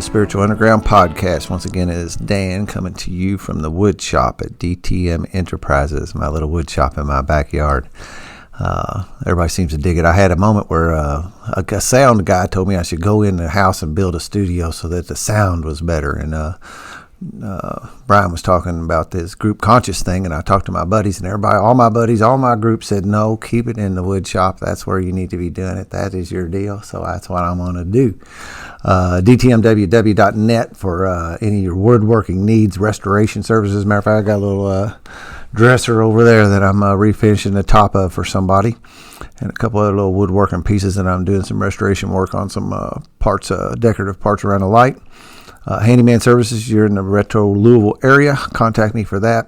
the Spiritual Underground podcast. Once again, it is Dan coming to you from the wood shop at DTM Enterprises, my little wood shop in my backyard. Everybody seems to dig it. I had a moment where a sound guy told me I should go in the house and build a studio so that the sound was better. And Brian was talking about this group conscious thing, and I talked to my buddies, and everybody, all my buddies, all my group said, no, keep it in the wood shop. That's where you need to be doing it. That is your deal. So that's what I'm going to do. DTMWW.net for any of your woodworking needs, restoration services. Matter of fact, I got a little dresser over there that I'm refinishing the top of for somebody, and a couple of little woodworking pieces, and I'm doing some restoration work on some parts, decorative parts around the light. Handyman services, you're in the Retro Louisville area, contact me for that.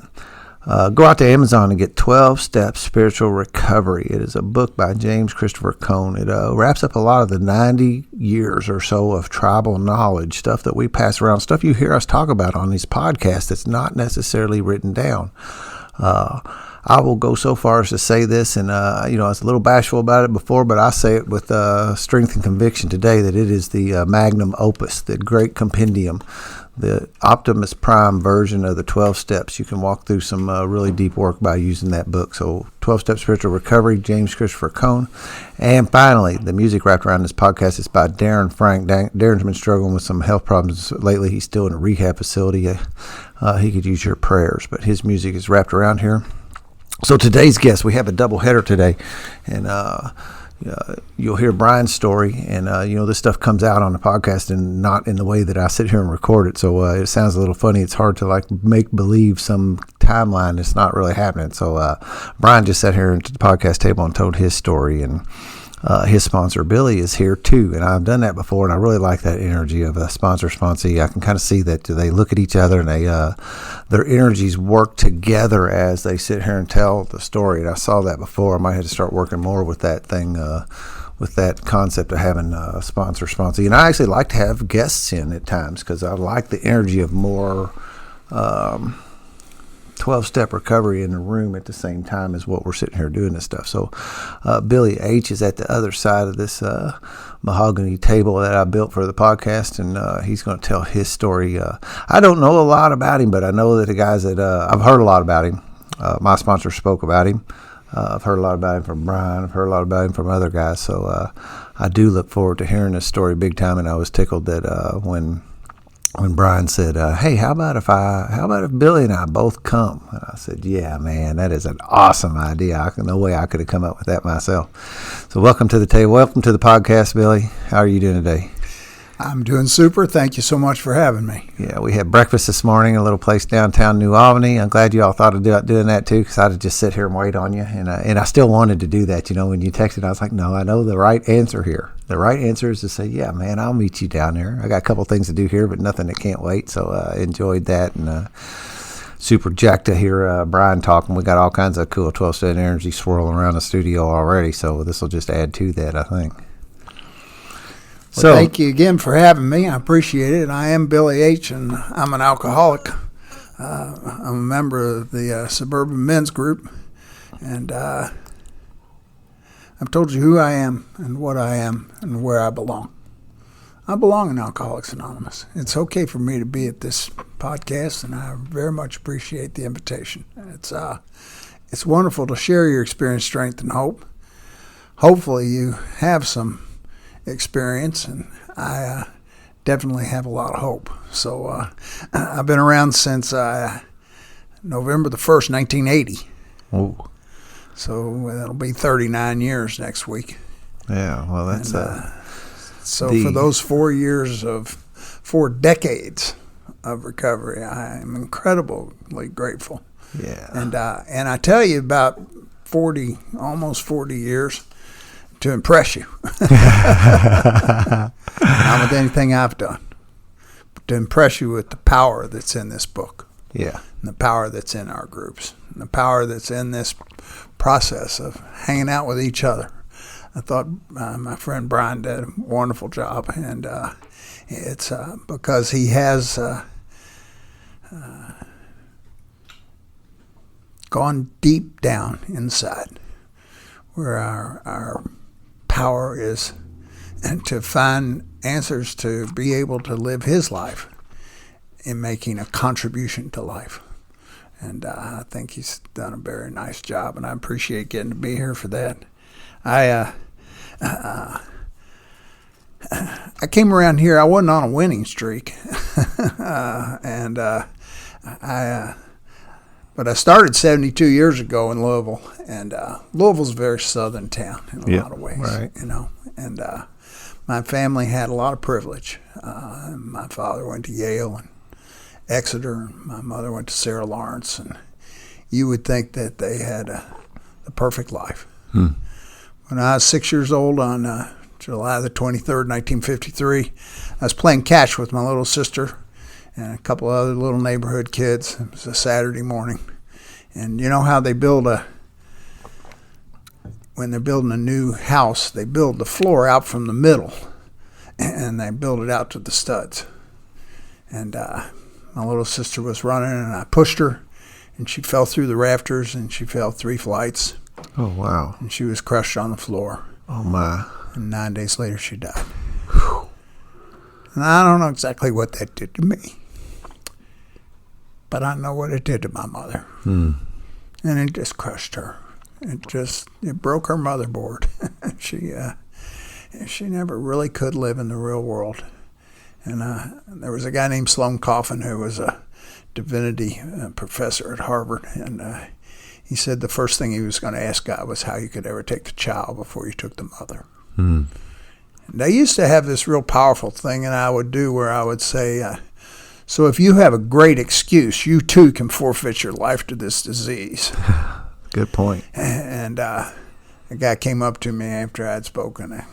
Go out to Amazon and get 12 Steps Spiritual Recovery. It is a book by James Christopher Cone. It wraps up a lot of the 90 years or so of tribal knowledge, stuff that we pass around, stuff you hear us talk about on these podcasts that's not necessarily written down. I will go so far as to say this, and I was a little bashful about it before, but I say it with strength and conviction today that it is the magnum opus, the great compendium, the Optimus Prime version of the 12 Steps. You can walk through some really deep work by using that book. So 12 Steps Spiritual Recovery, James Christopher Cone. And finally, the music wrapped around this podcast is by Darren Frank. Darren's been struggling with some health problems lately. He's still in a rehab facility. He could use your prayers, but his music is wrapped around here. So today's guest, we have a double header today, and you'll hear Brian's story, and this stuff comes out on the podcast and not in the way that I sit here and record it. So it sounds a little funny. It's hard to make believe some timeline that's not really happening. So Brian just sat here at the podcast table and told his story, and his sponsor Billy is here too, and I've done that before, and I really like that energy of a sponsor-sponsee. I can kind of see that they look at each other and they their energies work together as they sit here and tell the story. And I saw that before. I might have to start working more with that thing, with that concept of having a sponsor-sponsee. And I actually like to have guests in at times because I like the energy of more 12-step recovery in the room at the same time as what we're sitting here doing this stuff. So Billy H is at the other side of this mahogany table that I built for the podcast, and he's going to tell his story. I don't know a lot about him, but I know that the guys that I've heard a lot about him. My sponsor spoke about him. I've heard a lot about him from Brian. I've heard a lot about him from other guys. So I do look forward to hearing this story big time, and I was tickled that when Brian said, hey, how about if Billy and I both come? And I said, yeah, man, that is an awesome idea. No way I could have come up with that myself. So welcome to the table. Welcome to the podcast, Billy. How are you doing today? I'm doing super. Thank you so much for having me. Yeah, we had breakfast this morning, a little place downtown New Albany. I'm glad you all thought of doing that too, because I'd just sit here and wait on you. And I still wanted to do that. When you texted, I was like, no, I know the right answer here. The right answer is to say, yeah, man, I'll meet you down there. I got a couple things to do here, but nothing that can't wait. So I enjoyed that, and super jacked to hear Brian talking. We got all kinds of cool 12-step energy swirling around the studio already. So this will just add to that, I think. Well, thank you again for having me. I appreciate it. I am Billy H., and I'm an alcoholic. I'm a member of the Suburban Men's Group, and I've told you who I am and what I am and where I belong. I belong in Alcoholics Anonymous. It's okay for me to be at this podcast, and I very much appreciate the invitation. It's wonderful to share your experience, strength, and hope. Hopefully you have some experience, and I definitely have a lot of hope. So I've been around since November the 1st, 1980. Ooh. So that'll be 39 years next week. Yeah, well, that's for those 4 decades of recovery, I am incredibly grateful. Yeah. And I tell you, about almost 40 years to impress you. Not with anything I've done, but to impress you with the power that's in this book. Yeah. And the power that's in our groups, and the power that's in this process of hanging out with each other. I thought my friend Brian did a wonderful job, and it's because he has gone deep down inside, where our power is to find answers to be able to live his life in making a contribution to life. And I think he's done a very nice job, and I appreciate getting to be here for that. I came around here. I wasn't on a winning streak, but I started 72 years ago in Louisville, and Louisville's a very southern town in a lot of ways, right. And my family had a lot of privilege. My father went to Yale and Exeter, and my mother went to Sarah Lawrence, and you would think that they had the perfect life. When I was 6 years old on July the 23rd, 1953, I was playing catch with my little sister and a couple of other little neighborhood kids. It was a Saturday morning. And you know how they when they're building a new house, they build the floor out from the middle, and they build it out to the studs. And my little sister was running, and I pushed her, and she fell through the rafters, and she fell 3 flights. Oh, wow. And she was crushed on the floor. Oh, my. And 9 days later, she died. Whew. And I don't know exactly what that did to me, but I know what it did to my mother. And it just crushed her. It broke her motherboard. She never really could live in the real world. And there was a guy named Sloan Coffin who was a divinity professor at Harvard, and he said the first thing he was going to ask God was how you could ever take the child before you took the mother. And I used to have this real powerful thing that I would do where I would say, so if you have a great excuse, you too can forfeit your life to this disease. Good point. And a guy came up to me after I'd spoken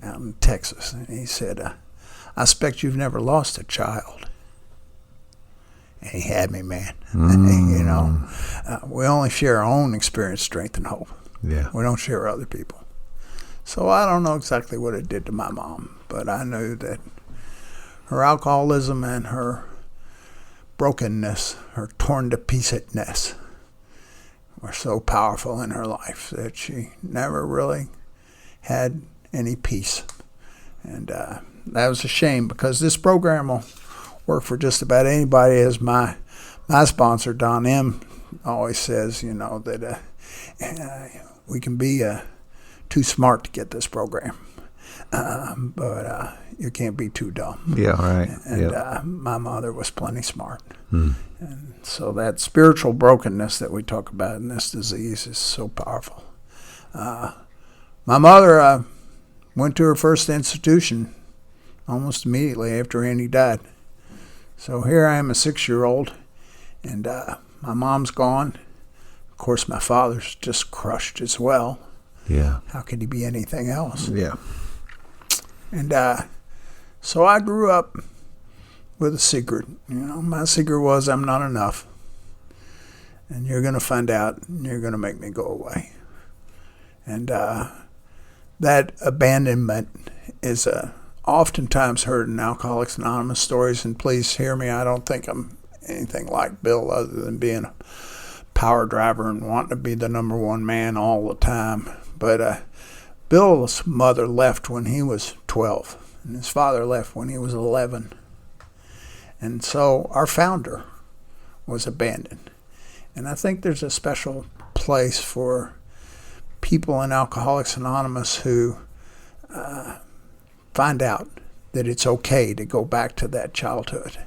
out in Texas, and he said, I expect you've never lost a child. And he had me, man. We only share our own experience, strength, and hope. Yeah. We don't share other people. So I don't know exactly what it did to my mom, but I knew that her alcoholism and her brokenness, her torn to pieces-ness, were so powerful in her life that she never really had any peace. And that was a shame, because this program will work for just about anybody. As my sponsor, Don M., always says, that we can be too smart to get this program, but you can't be too dumb. Yeah, right. And my mother was plenty smart. And so that spiritual brokenness that we talk about in this disease is so powerful. My mother went to her first institution almost immediately after Andy died. So here I am, a 6-year-old, and my mom's gone. Of course, my father's just crushed as well. Yeah. How could he be anything else? Yeah. And so I grew up with a secret. My secret was I'm not enough. And you're going to find out, and you're going to make me go away. And that abandonment is oftentimes heard in Alcoholics Anonymous stories. And please hear me, I don't think I'm anything like Bill other than being a power driver and wanting to be the number one man all the time. But Bill's mother left when he was 12, and his father left when he was 11. And so our founder was abandoned. And I think there's a special place for people in Alcoholics Anonymous who find out that it's okay to go back to that childhood.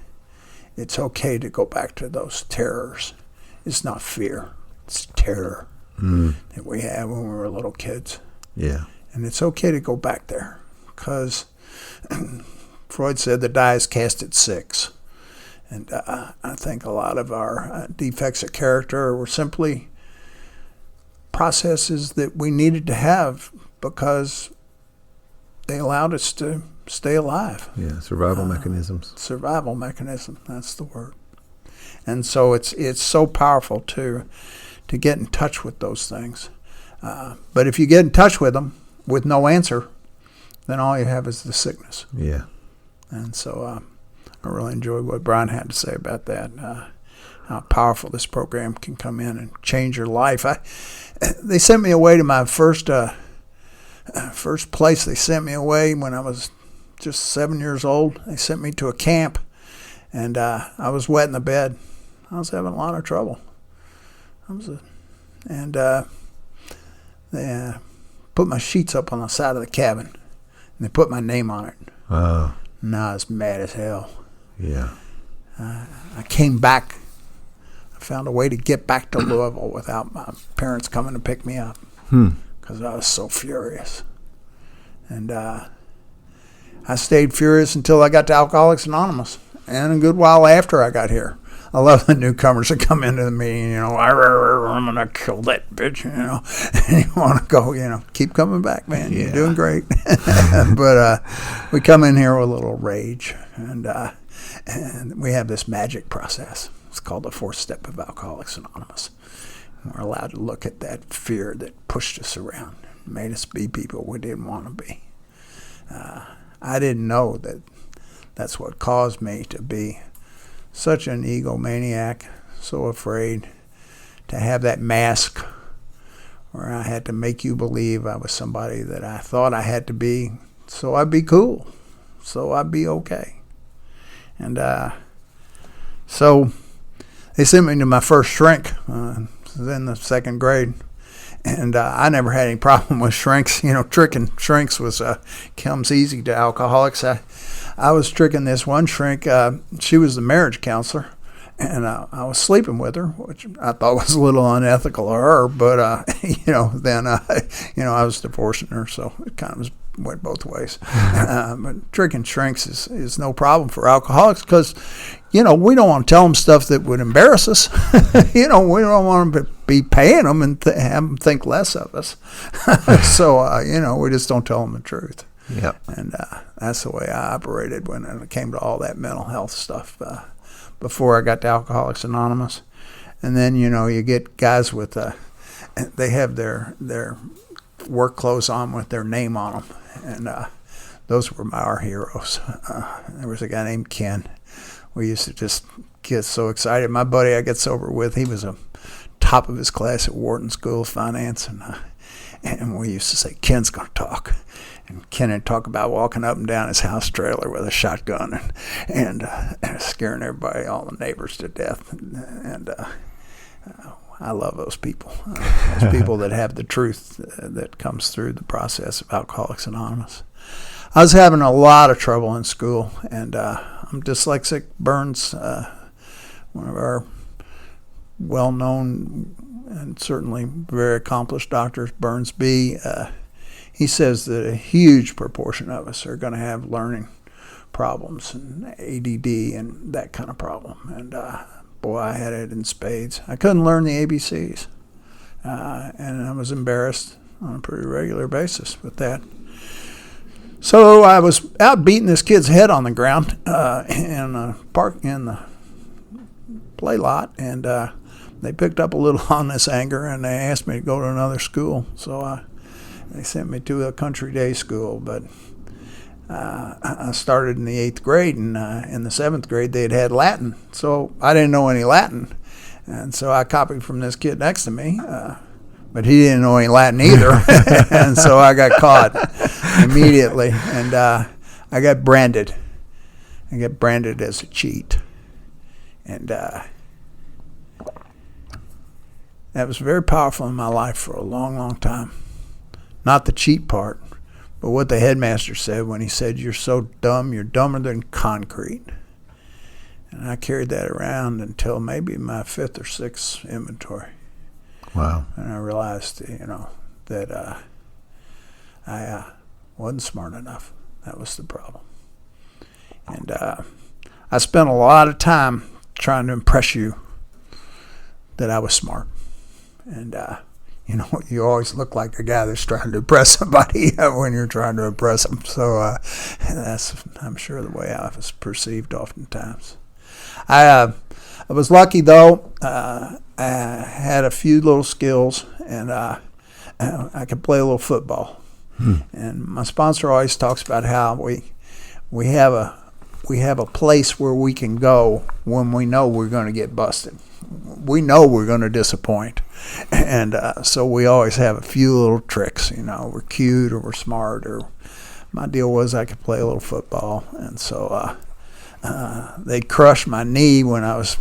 It's okay to go back to those terrors. It's not fear, it's terror that we had when we were little kids. Yeah. And it's okay to go back there, because Freud said the die is cast at 6. And I think a lot of our defects of character were simply processes that we needed to have because they allowed us to stay alive. Yeah, survival mechanisms. Survival mechanism, that's the word. And so it's so powerful to get in touch with those things. But if you get in touch with them with no answer, then all you have is the sickness. Yeah. And so I really enjoyed what Brian had to say about that, how powerful this program can come in and change your life. They sent me away to my first First place they sent me away when I was just 7 years old. They sent me to a camp, and I was wet in the bed. I was having a lot of trouble. They put my sheets up on the side of the cabin, and they put my name on it. Oh. And I was mad as hell. Yeah. I came back. I found a way to get back to Louisville without my parents coming to pick me up because I was so furious. And I stayed furious until I got to Alcoholics Anonymous, and a good while after I got here. I love the newcomers that come into the meeting, I'm going to kill that bitch, and you want to go, keep coming back, man. Yeah. You're doing great. But we come in here with a little rage, and we have this magic process. It's called the fourth step of Alcoholics Anonymous. We're allowed to look at that fear that pushed us around, made us be people we didn't want to be. I didn't know that that's what caused me to be such an egomaniac, so afraid to have that mask where I had to make you believe I was somebody that I thought I had to be, so I'd be cool, so I'd be okay. And so they sent me to my first shrink in the 2nd grade. And I never had any problem with shrinks. Tricking shrinks comes easy to alcoholics. I was tricking this one shrink. She was the marriage counselor, and I was sleeping with her, which I thought was a little unethical of her. But then I was divorcing her, so it kind of went both ways. But tricking shrinks is no problem for alcoholics because, we don't want to tell them stuff that would embarrass us. We don't want to be paying them and have them think less of us. So, we just don't tell them the truth. Yep. And that's the way I operated when it came to all that mental health stuff before I got to Alcoholics Anonymous. And then, you get guys with, they have their work clothes on with their name on them. And those were our heroes. There was a guy named Ken. We used to just get so excited. My buddy I get sober with, he was a top of his class at Wharton School of Finance. And we used to say, Ken's going to talk. And Ken would talk about walking up and down his house trailer with a shotgun and scaring everybody, all the neighbors to death. And I love those people. Those people that have the truth that comes through the process of Alcoholics Anonymous. I was having a lot of trouble in school, and I'm dyslexic. Burns, one of our well-known and certainly very accomplished doctors, Burns B., he says that a huge proportion of us are going to have learning problems and ADD and that kind of problem. And boy, I had it in spades. I couldn't learn the ABCs, and I was embarrassed on a pretty regular basis with that. So I was out beating this kid's head on the ground in a park in the play lot, and they picked up a little on this anger, and they asked me to go to another school. So they sent me to a country day school, but I started in the 8th grade, and in the 7th grade they had Latin. So I didn't know any Latin, and so I copied from this kid next to me, but he didn't know any Latin either, and so I got caught immediately, and I got branded. I got branded as a cheat, and that was very powerful in my life for a long, long time. Not the cheat part, but what the headmaster said when he said, "You're so dumb, you're dumber than concrete." And I carried that around until maybe my 5th or 6th inventory. Wow. And I realized, that I wasn't smart enough. That was the problem. And I spent a lot of time trying to impress you that I was smart. And you always look like a guy that's trying to impress somebody when you're trying to impress them. So that's, I'm sure, the way I was perceived oftentimes. I was lucky, though. I had a few little skills, and I could play a little football. And my sponsor always talks about how we have a place where we can go when we know we're going to get busted. we know we're going to disappoint. And so we always have a few little tricks. We're cute or we're smart, or my deal was I could play a little football. And so they crushed my knee when I was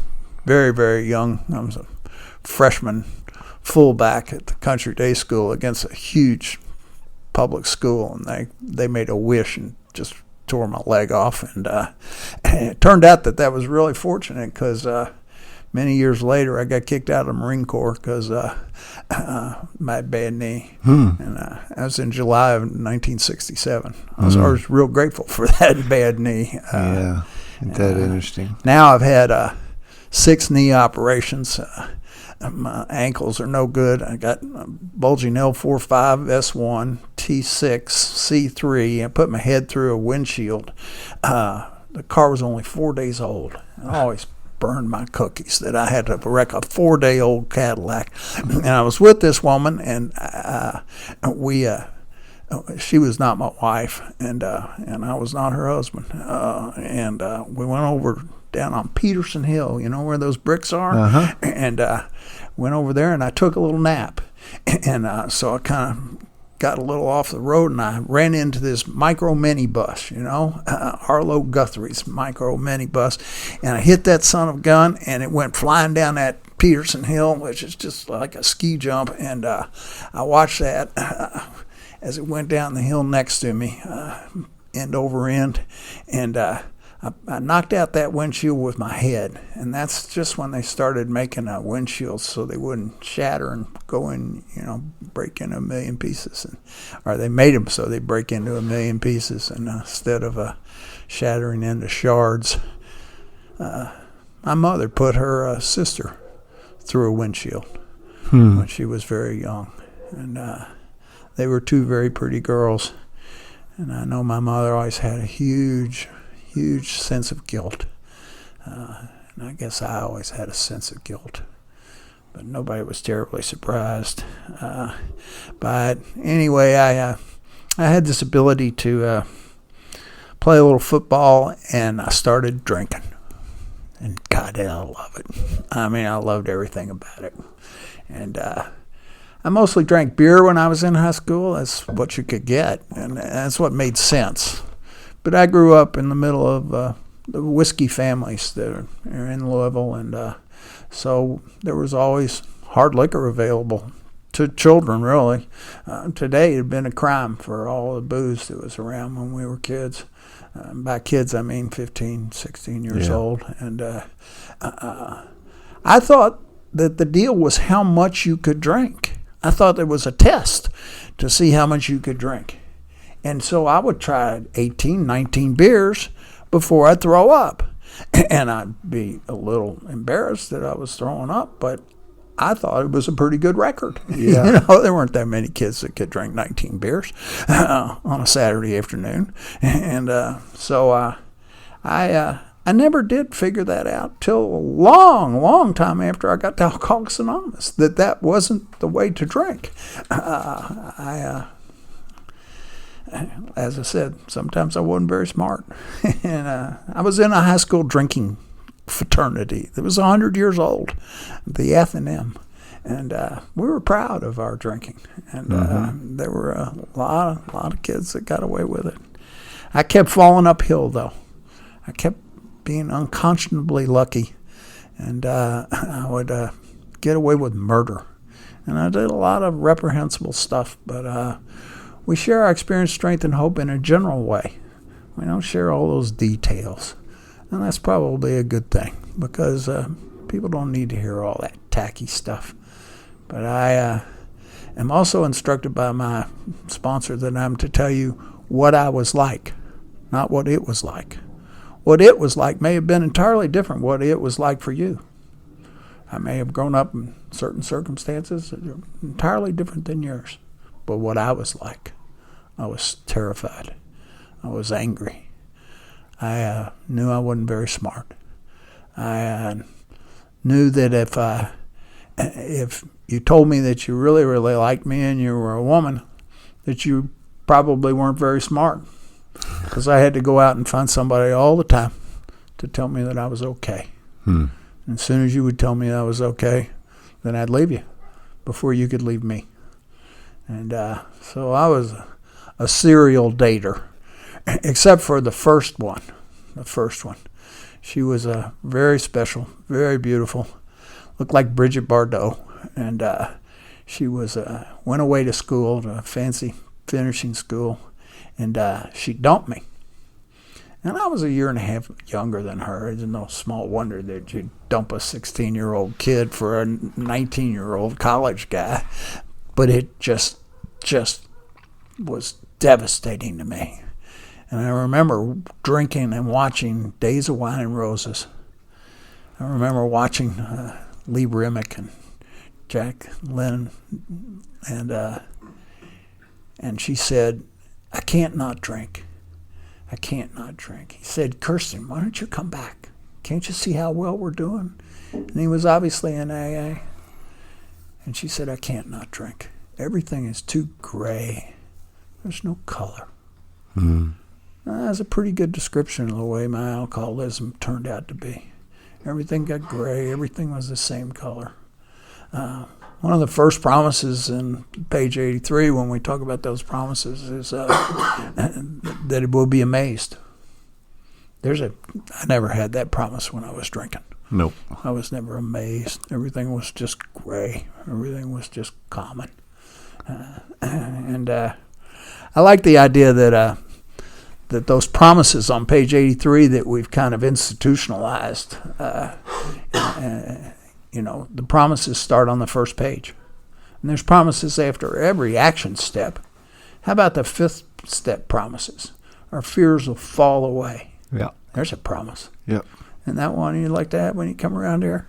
very, very young. I was a freshman fullback at the country day school against a huge public school, and they made a wish and just tore my leg off. And it turned out that was really fortunate, because many years later I got kicked out of the Marine Corps because my bad knee. And that was in July of 1967. I was real grateful for that bad knee. Yeah, isn't that interesting? Now I've had 6 knee operations. My ankles are no good. I got bulging L4-5, S1, T6, C3. I put my head through a windshield. The car was only 4 days old. I always burned my cookies that I had to wreck a 4-day-old Cadillac. And I was with this woman, and she was not my wife, and I was not her husband. And we went over down on Peterson Hill, where those bricks are, and went over there, and I took a little nap, and so I kind of got a little off the road, and I ran into this micro minibus, Arlo Guthrie's micro minibus, and I hit that son of a gun, and it went flying down that Peterson Hill, which is just like a ski jump, and I watched that as it went down the hill next to me, end over end, and I knocked out that windshield with my head, and that's just when they started making windshields so they wouldn't shatter and go in, break into a million pieces. Or they made them so they break into a million pieces, and instead of shattering into shards. My mother put her sister through a windshield when she was very young, and they were 2 very pretty girls. And I know my mother always had a huge sense of guilt. And I guess I always had a sense of guilt. But nobody was terribly surprised. But anyway, I had this ability to play a little football, and I started drinking. And God, I love it. I mean, I loved everything about it. And I mostly drank beer when I was in high school. That's what you could get, and that's what made sense. But I grew up in the middle of the whiskey families that are in Louisville, and so there was always hard liquor available to children, really. Today it had been a crime for all the booze that was around when we were kids. By kids, I mean 15, 16 years old. And I thought that the deal was how much you could drink. I thought there was a test to see how much you could drink. And so I would try 18, 19 beers before I'd throw up. And I'd be a little embarrassed that I was throwing up, but I thought it was a pretty good record. Yeah. There weren't that many kids that could drink 19 beers on a Saturday afternoon. And so I never did figure that out till a long time after I got to Alcoholics Anonymous, that wasn't the way to drink. As I said, sometimes I wasn't very smart. And I was in a high school drinking fraternity that was 100 years old, the F&M. And we were proud of our drinking. And there were a lot of kids that got away with it. I kept falling uphill, though. I kept being unconscionably lucky. And I would get away with murder. And I did a lot of reprehensible stuff, but we share our experience, strength, and hope in a general way. We don't share all those details. And that's probably a good thing, because people don't need to hear all that tacky stuff. But I am also instructed by my sponsor that I'm to tell you what I was like, not what it was like. What it was like may have been entirely different what it was like for you. I may have grown up in certain circumstances that are entirely different than yours. But what I was like, I was terrified. I was angry. I knew I wasn't very smart. I knew that if you told me that you really, really liked me and you were a woman, that you probably weren't very smart, because I had to go out and find somebody all the time to tell me that I was okay. And And as soon as you would tell me that was okay, then I'd leave you before you could leave me. And so I was a serial dater, except for the first one. She was very special, very beautiful, looked like Bridget Bardot. And she was went away to school, to a fancy finishing school, and she dumped me. And I was a year and a half younger than her. It's no small wonder that you'd dump a 16-year-old kid for a 19-year-old college guy. But it just was devastating to me. And I remember drinking and watching Days of Wine and Roses. I remember watching Lee Remick and Jack Lynn, and she said, I can't not drink. I can't not drink. He said, Kirsten, why don't you come back? Can't you see how well we're doing? And he was obviously in AA. And she said, I can't not drink. Everything is too gray. There's no color. Mm-hmm. That's a pretty good description of the way my alcoholism turned out to be. Everything got gray. Everything was the same color. One of the first promises in page 83, when we talk about those promises, is that it will be amazed. I never had that promise when I was drinking. Nope. I was never amazed. Everything was just gray. Everything was just common. And I like the idea that those promises on page 83 that we've kind of institutionalized, the promises start on the first page. And there's promises after every action step. How about the fifth step promises? Our fears will fall away. Yeah. There's a promise. Yep. And that one you'd like to have when you come around here?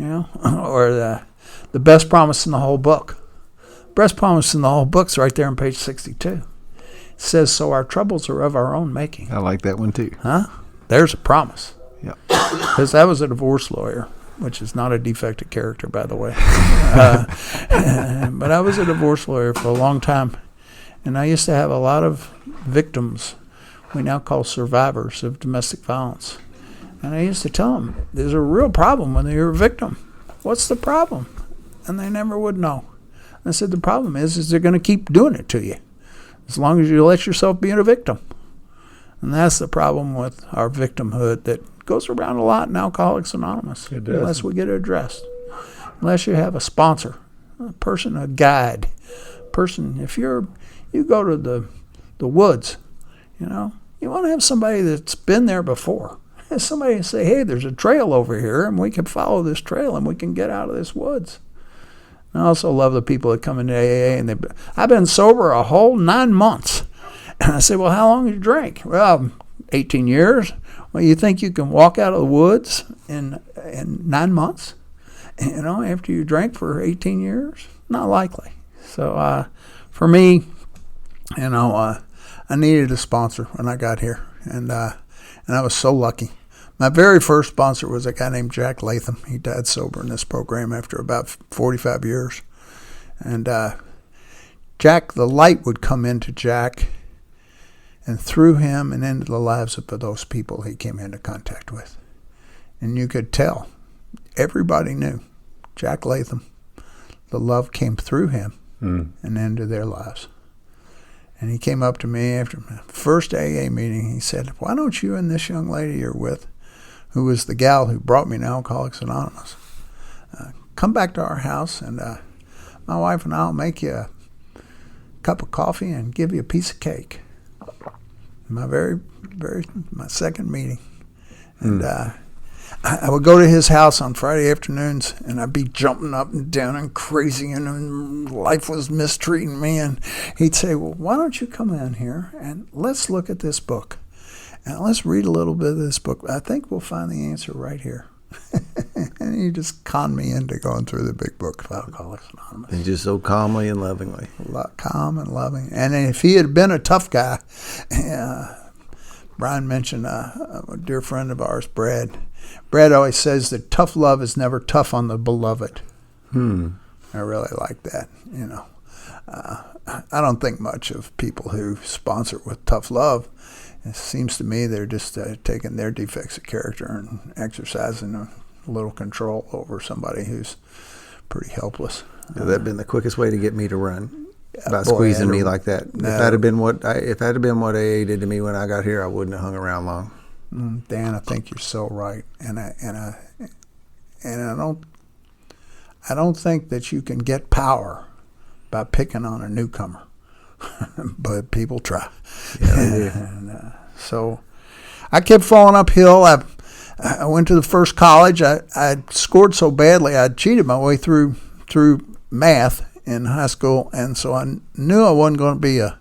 Or the best promise in the whole book. Best promise in the whole book's right there on page 62. It says, so our troubles are of our own making. I like that one too. Huh? There's a promise. Yeah. Because I was a divorce lawyer, which is not a defect of character, by the way. But I was a divorce lawyer for a long time. And I used to have a lot of victims we now call survivors of domestic violence. And I used to tell them, there's a real problem when you're a victim. What's the problem? And they never would know. I said, the problem is they're going to keep doing it to you as long as you let yourself be a victim. And that's the problem with our victimhood that goes around a lot in Alcoholics Anonymous. It does. Unless we get it addressed. Unless you have a sponsor, a person, a guide. Person, if you go to the woods, you want to have somebody that's been there before. Have somebody say, hey, there's a trail over here, and we can follow this trail, and we can get out of this woods. I also love the people that come into AA, and I've been sober a whole 9 months. And I say, well, how long did you drink? Well, 18 years. Well, you think you can walk out of the woods in 9 months? After you drank for 18 years? Not likely. So for me, I needed a sponsor when I got here, and I was so lucky. My very first sponsor was a guy named Jack Latham. He died sober in this program after about 45 years. And Jack, the light would come into Jack, and through him and into the lives of those people he came into contact with. And you could tell, everybody knew, Jack Latham, the love came through him and into their lives. And he came up to me after my first AA meeting. He said, why don't you and this young lady you're with, who was the gal who brought me to Alcoholics Anonymous, come back to our house, and my wife and I will make you a cup of coffee and give you a piece of cake. My my second meeting. And I would go to his house on Friday afternoons, and I'd be jumping up and down and crazy, and life was mistreating me. And he'd say, well, why don't you come in here and let's look at this book. And let's read a little bit of this book. I think we'll find the answer right here. And he just conned me into going through the big book of Alcoholics Anonymous. And just so calmly and lovingly. Calm and loving. And if he had been a tough guy, Brian mentioned a dear friend of ours, Brad. Brad always says that tough love is never tough on the beloved. I really like that. I don't think much of people who sponsor with tough love. It seems to me they're just taking their defects of character and exercising them little control over somebody who's pretty helpless. Yeah, that'd been the quickest way to get me to run, by squeezing me like that. If that had been what AA did to me when I got here, I wouldn't have hung around long. Dan, I think you're so right, and I don't think that you can get power by picking on a newcomer, but people try. Yeah, they do. And so I kept falling uphill. I went to the first college. I scored so badly I cheated my way through math in high school, and so I knew I wasn't going to be an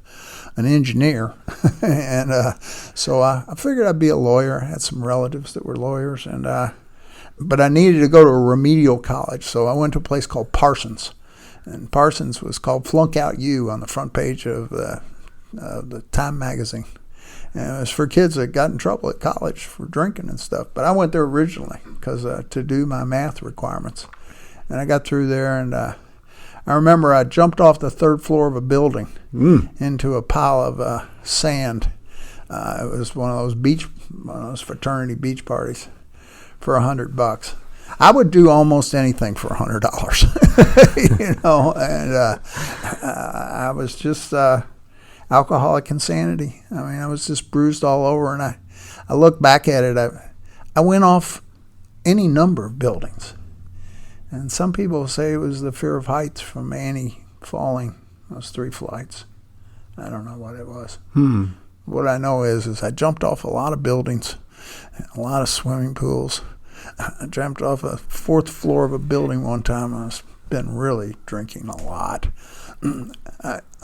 engineer, and so I figured I'd be a lawyer. I had some relatives that were lawyers, but I needed to go to a remedial college, so I went to a place called Parsons, and Parsons was called Flunk Out U on the front page of the Time magazine. And it was for kids that got in trouble at college for drinking and stuff. But I went there originally because to do my math requirements. And I got through there, and I remember I jumped off the third floor of a building into a pile of sand. It was one of those fraternity beach parties for $100. I would do almost anything for $100, you know. And I was just alcoholic insanity. I mean, I was just bruised all over, and I look back at it. I went off any number of buildings, and some people say it was the fear of heights from Annie falling those 3 flights. I don't know what it was. What I know is I jumped off a lot of buildings, a lot of swimming pools. I jumped off a 4th floor of a building one time. I've been really drinking a lot.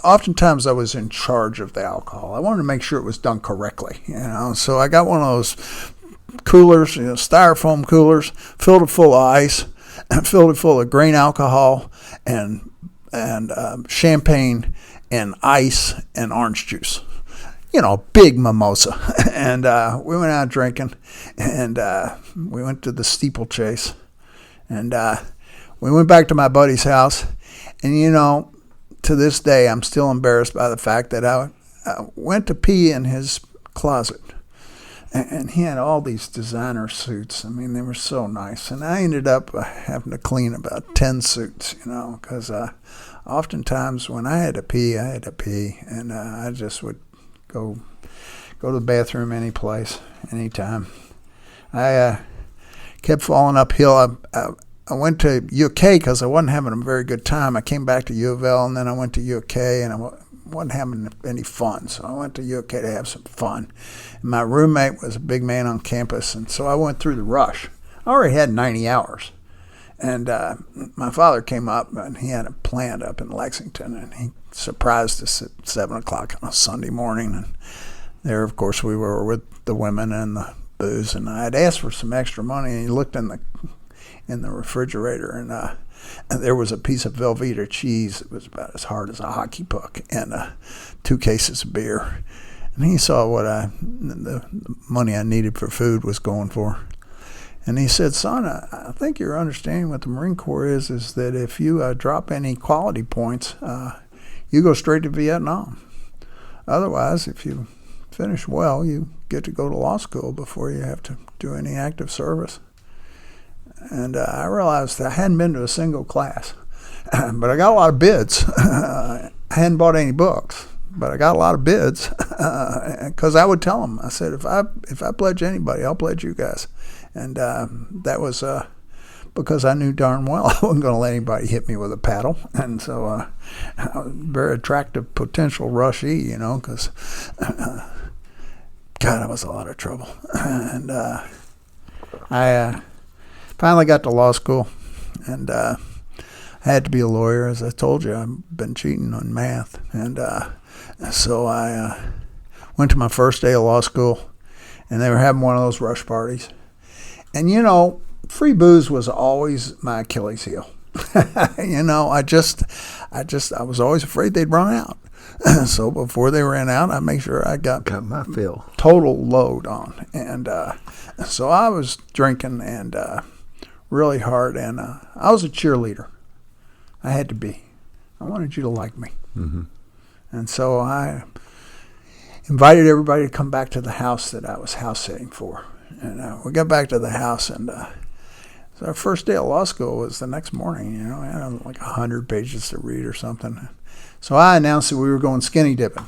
Oftentimes I was in charge of the alcohol. I wanted to make sure it was done correctly, you know. So I got one of those coolers, you know, styrofoam coolers, filled it full of ice, and filled it full of grain alcohol and champagne and ice and orange juice. You know, big mimosa. And we went out drinking, and we went to the steeplechase, and we went back to my buddy's house, and you know, to this day, I'm still embarrassed by the fact that I went to pee in his closet, and he had all these designer suits. I mean, they were so nice, and I ended up having to clean about 10 suits, you know, because oftentimes when I had to pee, and I just would go to the bathroom any place, anytime. I kept falling uphill. I went to UK because I wasn't having a very good time. I came back to U of L, and then I went to UK, and I wasn't having any fun. So I went to UK to have some fun. And my roommate was a big man on campus, and so I went through the rush. I already had 90 hours. And my father came up, and he had a plant up in Lexington, and he surprised us at 7 o'clock on a Sunday morning. And there, of course, we were with the women and the booze, and I had asked for some extra money, and he looked in the refrigerator, and there was a piece of Velveeta cheese that was about as hard as a hockey puck, and 2 cases of beer. And he saw what the money I needed for food was going for. And he said, "Son, I think you're understanding what the Marine Corps is that if you drop any quality points, you go straight to Vietnam. Otherwise, if you finish well, you get to go to law school before you have to do any active service." And I realized that I hadn't been to a single class, but I got a lot of bids. I hadn't bought any books, but I got a lot of bids because I would tell them. I said, if I pledge anybody, I'll pledge you guys. And that was because I knew darn well I wasn't going to let anybody hit me with a paddle. And so I was a very attractive potential rushee, you know, because, God, I was a lot of trouble. And I finally got to law school, and I had to be a lawyer. As I told you, I've been cheating on math. And so I went to my first day of law school, and they were having one of those rush parties. And, you know, free booze was always my Achilles heel. You know, I was always afraid they'd run out. So before they ran out, I make sure I got my fill. Total load on. And so I was drinking and really hard, and I was a cheerleader. I had to be. I wanted you to like me. Mm-hmm. And so I invited everybody to come back to the house that I was house sitting for. And we got back to the house, and So our first day of law school was the next morning. You know, I had like 100 pages to read or something. So I announced that we were going skinny dipping.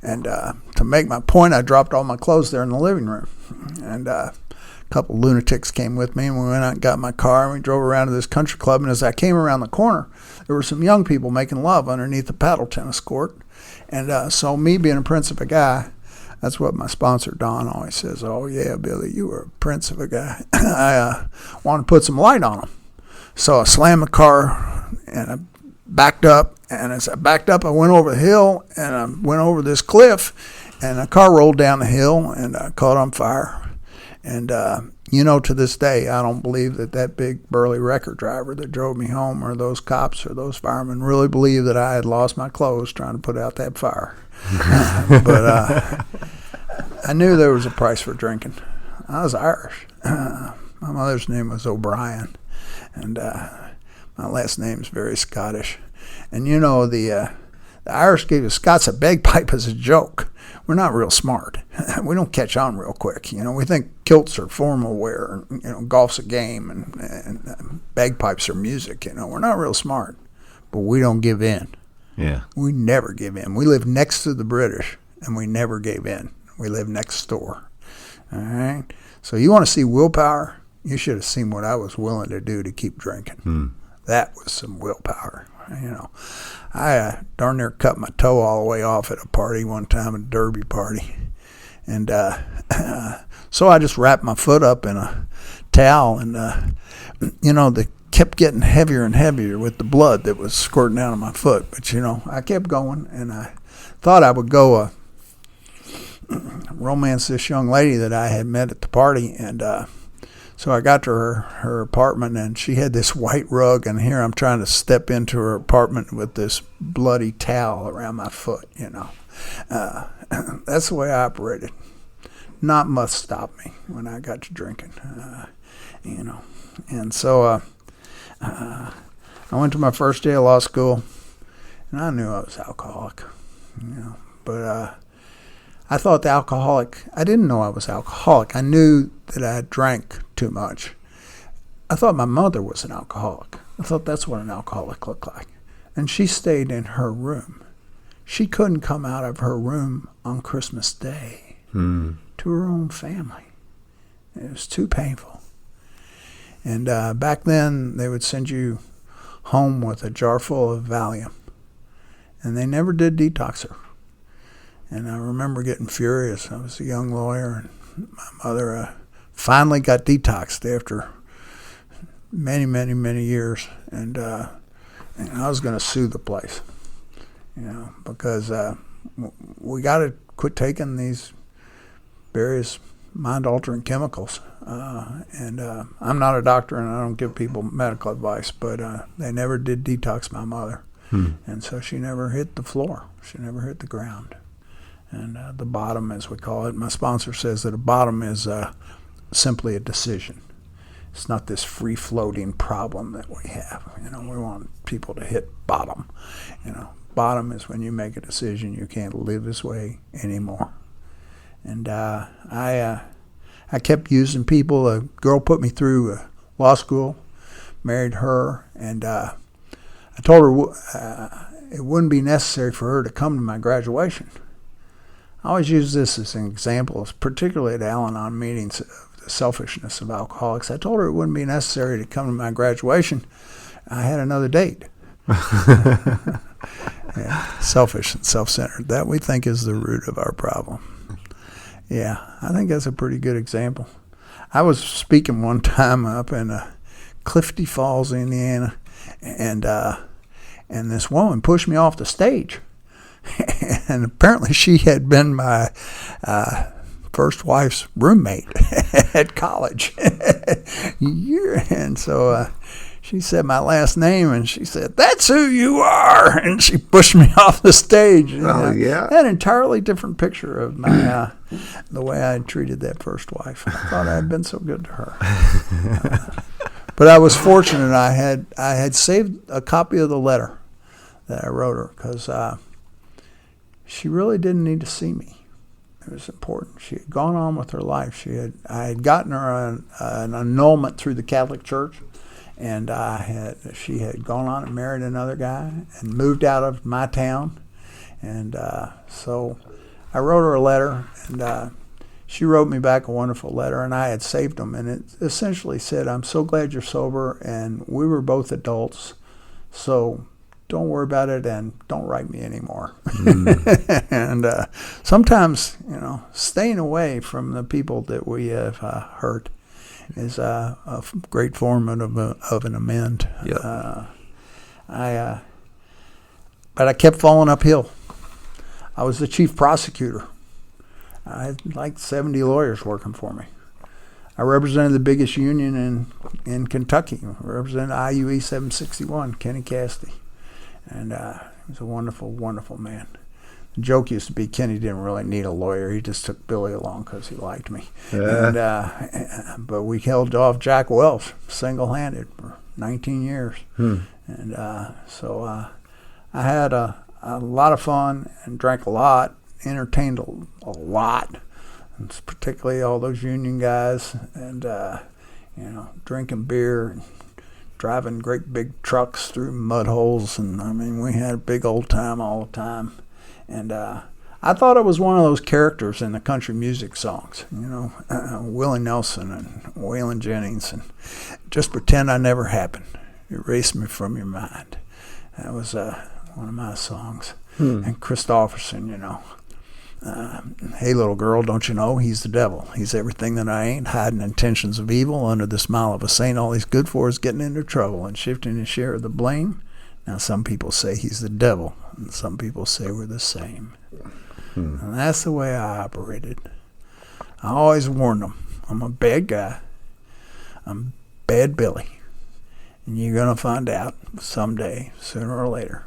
And to make my point, I dropped all my clothes there in the living room. And a couple of lunatics came with me, and we went out and got my car, and we drove around to this country club. And as I came around the corner, there were some young people making love underneath the paddle tennis court. And so me being a prince of a guy, that's what my sponsor, Don, always says. Oh, yeah, Billy, you were a prince of a guy. I want to put some light on him. So I slammed the car, and I backed up. And as I backed up, I went over the hill, and I went over this cliff, and the car rolled down the hill, and I caught on fire. And, you know, to this day, I don't believe that big burly wrecker driver that drove me home or those cops or those firemen really believed that I had lost my clothes trying to put out that fire. But I knew there was a price for drinking. I was Irish. My mother's name was O'Brien, and my last name's very Scottish. And you know, the Irish gave the Scots a bagpipe as a joke. We're not real smart. We don't catch on real quick. You know, we think kilts are formal wear, and, you know, golf's a game, and bagpipes are music. You know, we're not real smart, but we don't give in. Yeah. We never give in. We live next to the British, and we never gave in. We live next door. All right? So you want to see willpower? You should have seen what I was willing to do to keep drinking. That was some willpower. You know, I darn near cut my toe all the way off at a party one time, a derby party. And so I just wrapped my foot up in a towel, and, you know, they kept getting heavier and heavier with the blood that was squirting out of my foot. But, you know, I kept going, and I thought I would go romance this young lady that I had met at the party. And so I got to her apartment, and she had this white rug, and here I'm trying to step into her apartment with this bloody towel around my foot, you know. That's the way I operated. Not much stopped me when I got to drinking, you know. And so I went to my first day of law school, and I knew I was alcoholic, you know. But I thought I didn't know I was alcoholic. I knew that I drank too much. I thought my mother was an alcoholic. I thought that's what an alcoholic looked like. And she stayed in her room. She couldn't come out of her room on Christmas Day to her own family. It was too painful. And back then, they would send you home with a jar full of Valium. And they never did detox her. And I remember getting furious. I was a young lawyer, and my mother finally got detoxed after many, many, many years. And I was going to sue the place, you know, because we got to quit taking these various mind-altering chemicals. And I'm not a doctor, and I don't give people medical advice, but they never did detox my mother. And so she never hit the floor. She never hit the ground. And the bottom, as we call it, my sponsor says that a bottom is simply a decision. It's not this free-floating problem that we have. You know, we want people to hit bottom. You know, bottom is when you make a decision you can't live this way anymore. And I kept using people. A girl put me through law school, married her, and I told her it wouldn't be necessary for her to come to my graduation. I always use this as an example, particularly at Al-Anon meetings, of the selfishness of alcoholics. I told her it wouldn't be necessary to come to my graduation. I had another date. Yeah, selfish and self-centered. That we think is the root of our problem. Yeah, I think that's a pretty good example. I was speaking one time up in Clifty Falls, Indiana, and this woman pushed me off the stage. And apparently she had been my first wife's roommate at college. And so she said my last name, and she said, "That's who you are." And she pushed me off the stage. Oh, yeah. I had an entirely different picture of my the way I had treated that first wife. I thought I had been so good to her. But I was fortunate. I had saved a copy of the letter that I wrote her, because she really didn't need to see me. It was important. She had gone on with her life. I had gotten her an annulment through the Catholic Church, and she had gone on and married another guy and moved out of my town. And so I wrote her a letter, and she wrote me back a wonderful letter, and I had saved them. And it essentially said, "I'm so glad you're sober, and we were both adults, so don't worry about it, and don't write me anymore." And sometimes, staying away from the people that we have hurt is a great form of an amend. Yep. But I kept falling uphill. I was the chief prosecutor. I had like 70 lawyers working for me. I represented the biggest union in Kentucky. I represented IUE 761, Kenny Cassidy. And he was a wonderful, wonderful man. The joke used to be Kenny didn't really need a lawyer. He just took Billy along because he liked me. But we held off Jack Welch single-handed for 19 years. And so I had a lot of fun and drank a lot, entertained a lot, and particularly all those union guys, and drinking beer, driving great big trucks through mud holes, and we had a big old time all the time. And I thought I was one of those characters in the country music songs, Willie Nelson and Waylon Jennings, and just pretend I never happened. Erase me from your mind. That was one of my songs. And Christopherson, "Hey, little girl, don't you know he's the devil? He's everything that I ain't, hiding intentions of evil under the smile of a saint. All he's good for is getting into trouble and shifting his share of the blame. Now, some people say he's the devil, and some people say we're the same." And that's the way I operated. I always warned them, I'm a bad guy. I'm Bad Billy. And you're going to find out someday, sooner or later.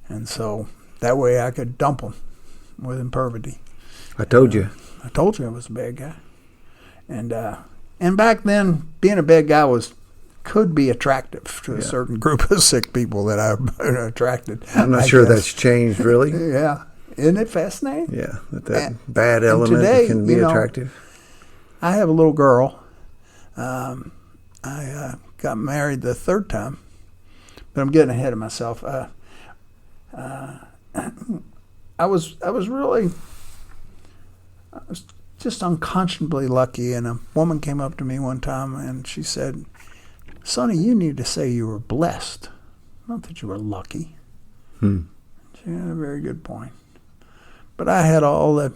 And so that way I could dump them with impervity. I told you. I told you I was a bad guy. And back then, being a bad guy could be attractive to a certain group of sick people that I attracted. I'm not sure that's changed, really. Yeah. Isn't it fascinating? Yeah, that bad element today, can be attractive. I have a little girl. I got married the third time, but I'm getting ahead of myself. I was just unconscionably lucky, and a woman came up to me one time and she said, "Sonny, you need to say you were blessed, not that you were lucky." She had a very good point. But I had all the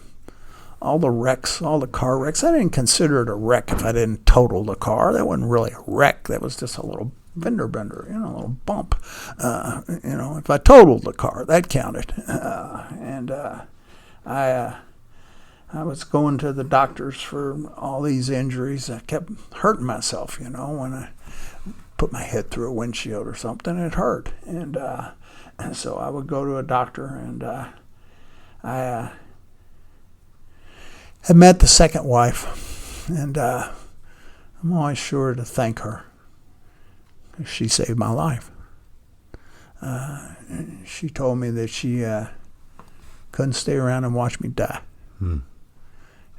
wrecks, all the car wrecks. I didn't consider it a wreck if I didn't total the car. That wasn't really a wreck. That was just a little fender bender, a little bump. If I totaled the car, that counted. I was going to the doctors for all these injuries. I kept hurting myself, when I put my head through a windshield or something, it hurt. And so I would go to a doctor, and I had met the second wife, and I'm always sure to thank her. She saved my life. She told me that she couldn't stay around and watch me die.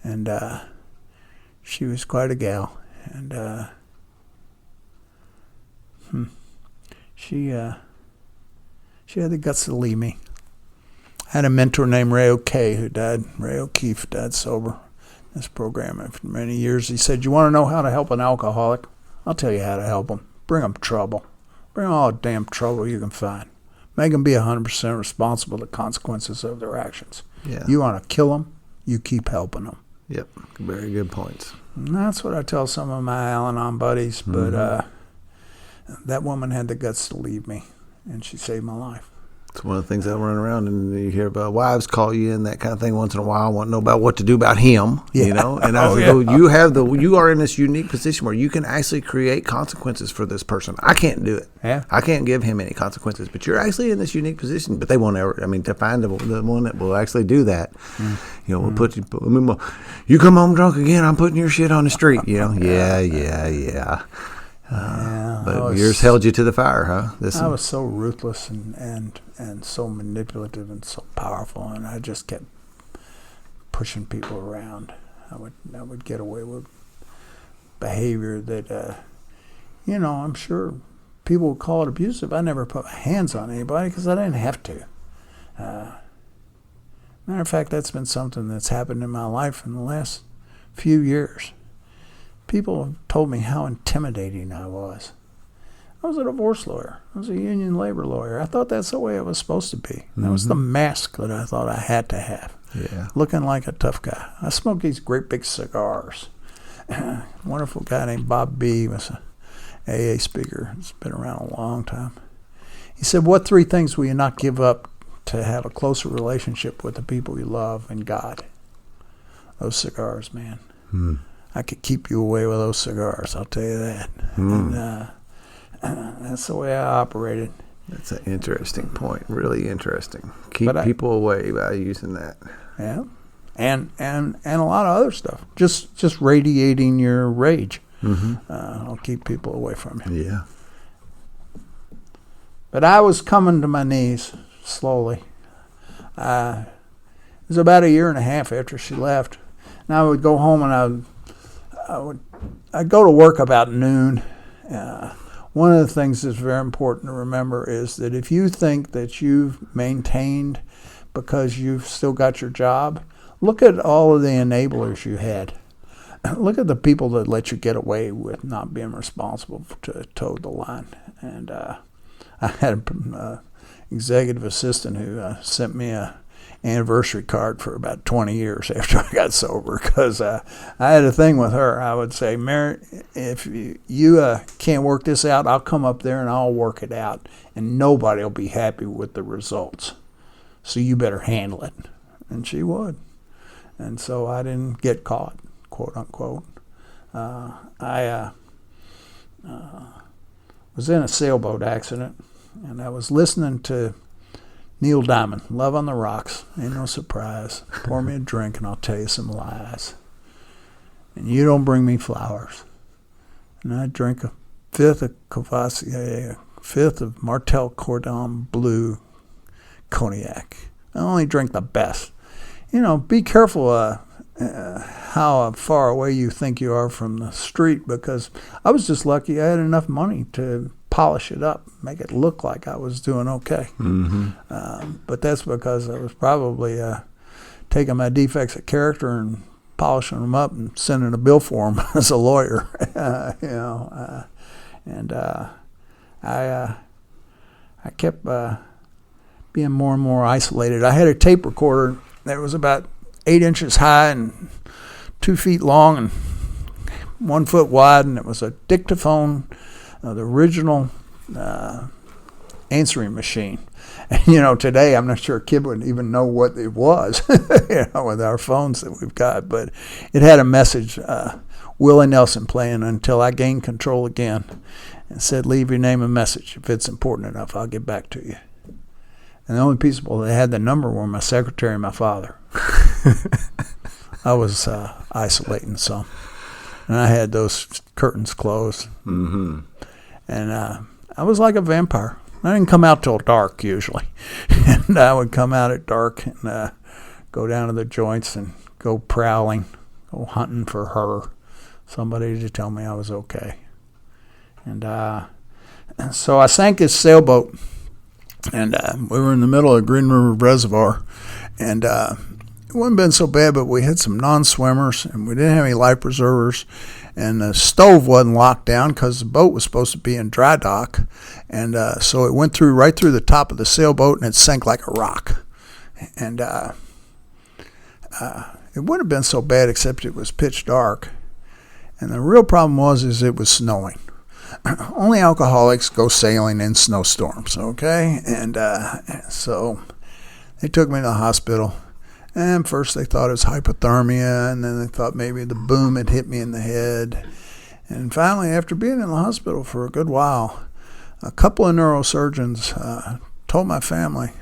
And she was quite a gal. And she had the guts to leave me. I had a mentor named Ray O'Keefe died sober in this program after many years. He said, "You want to know how to help an alcoholic? I'll tell you how to help him. Bring them trouble. Bring all the damn trouble you can find. Make them be 100% responsible for the consequences of their actions. Yeah. You want to kill them, you keep helping them." Yep, very good points. And that's what I tell some of my Al-Anon buddies, but that woman had the guts to leave me, and she saved my life. It's one of the things I run around and you hear about wives call you and that kind of thing once in a while. I want to know about what to do about him, And I was like, you are in this unique position where you can actually create consequences for this person. I can't do it. Yeah. I can't give him any consequences, but you're actually in this unique position. But they won't ever. To find the one that will actually do that, we'll put you. You come home drunk again, I'm putting your shit on the street. Yeah. But yours held you to the fire, huh? I was so ruthless and so manipulative and so powerful, and I just kept pushing people around. I would get away with behavior that, I'm sure people would call it abusive. I never put my hands on anybody because I didn't have to. Matter of fact, that's been something that's happened in my life in the last few years. People have told me how intimidating I was. I was a divorce lawyer. I was a union labor lawyer. I thought that's the way it was supposed to be. That was the mask that I thought I had to have. Yeah. Looking like a tough guy. I smoked these great big cigars. A wonderful guy named Bob B. was an AA speaker. He's been around a long time. He said, what 3 things will you not give up to have a closer relationship with the people you love and God? Those cigars, man. I could keep you away with those cigars, I'll tell you that. And that's the way I operated. That's an interesting point. Really interesting. Keep people away by using that. Yeah, and a lot of other stuff. Just radiating your rage. I'll keep people away from you. Yeah. But I was coming to my knees slowly. It was about a year and a half after she left, and I would go home and I'd go to work about noon. One of the things that's very important to remember is that if you think that you've maintained because you've still got your job, look at all of the enablers you had. Look at the people that let you get away with not being responsible to toe the line. And I had an executive assistant who sent me a anniversary card for about 20 years after I got sober, because I had a thing with her. I would say, Mary, if you can't work this out, I'll come up there and I'll work it out, and nobody will be happy with the results. So you better handle it. And she would. And so I didn't get caught, quote unquote. I was in a sailboat accident, and I was listening to Neil Diamond, Love on the Rocks. Ain't no surprise. Pour me a drink and I'll tell you some lies. And you don't bring me flowers. And I drink a fifth of Courvoisier, a fifth of Martel Cordon Bleu cognac. I only drink the best. Be careful how far away you think you are from the street, because I was just lucky I had enough money to polish it up, make it look like I was doing okay. But that's because I was probably taking my defects of character and polishing them up and sending a bill for them as a lawyer. I kept being more and more isolated. I had a tape recorder that was about 8 inches high and 2 feet long and 1 foot wide, and it was a dictaphone, the original answering machine. And, today I'm not sure a kid would even know what it was, with our phones that we've got. But it had a message, Willie Nelson playing Until I Gain Control Again, and said, leave your name and message. If it's important enough, I'll get back to you. And the only people that had the number were my secretary and my father. I was isolating some. And I had those curtains closed. And I was like a vampire. I didn't come out till dark usually. And I would come out at dark and go down to the joints and go prowling, go hunting for her, somebody to tell me I was okay. And so I sank this sailboat, and we were in the middle of Green River Reservoir, and it wouldn't been so bad, but we had some non-swimmers, and we didn't have any life preservers, and the stove wasn't locked down because the boat was supposed to be in dry dock, and so it went right through the top of the sailboat, and it sank like a rock. And it wouldn't have been so bad except it was pitch dark, and the real problem is it was snowing. Only alcoholics go sailing in snowstorms, okay? And so they took me to the hospital. And first they thought it was hypothermia, and then they thought maybe the boom had hit me in the head. And finally, after being in the hospital for a good while, a couple of neurosurgeons told my family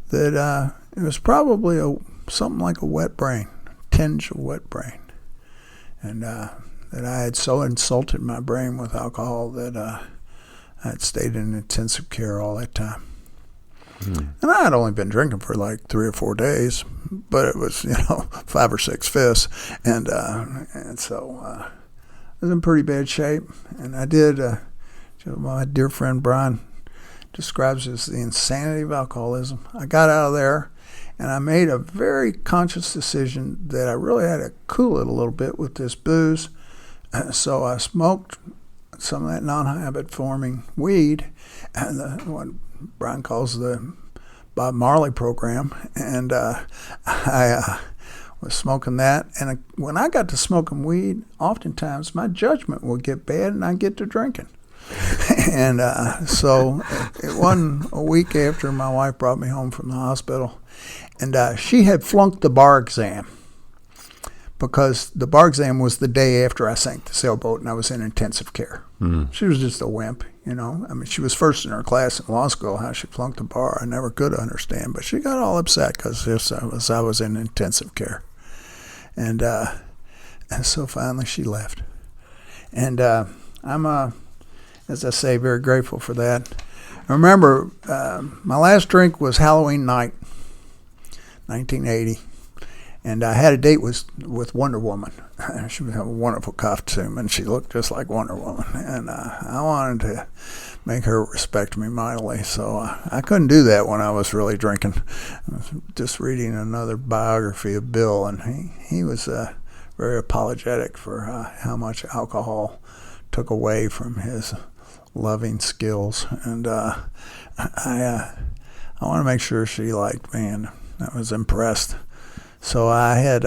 that it was probably something like a wet brain, tinge of wet brain. And that I had so insulted my brain with alcohol that I had stayed in intensive care all that time. And I had only been drinking for like 3 or 4 days. but it was 5 or 6 fists, and so I was in pretty bad shape. And I did. My dear friend Brian describes it as the insanity of alcoholism. I got out of there, and I made a very conscious decision that I really had to cool it a little bit with this booze. So I smoked some of that non-habit forming weed, and what Brian calls the Bob Marley program, and I was smoking that. And when I got to smoking weed, oftentimes my judgment would get bad, and I'd get to drinking. And so it wasn't a week after my wife brought me home from the hospital, and she had flunked the bar exam, because the bar exam was the day after I sank the sailboat and I was in intensive care. She was just a wimp, I mean, she was first in her class in law school. How she flunked the bar, I never could understand. But she got all upset because I was in intensive care. And so finally she left. And I'm, as I say, very grateful for that. I remember my last drink was Halloween night, 1980. And I had a date with Wonder Woman. She had a wonderful costume, and she looked just like Wonder Woman. And I wanted to make her respect me mightily, so I couldn't do that when I was really drinking. I was just reading another biography of Bill, and he was very apologetic for how much alcohol took away from his loving skills. And I want to make sure she liked me, and I was impressed. So I had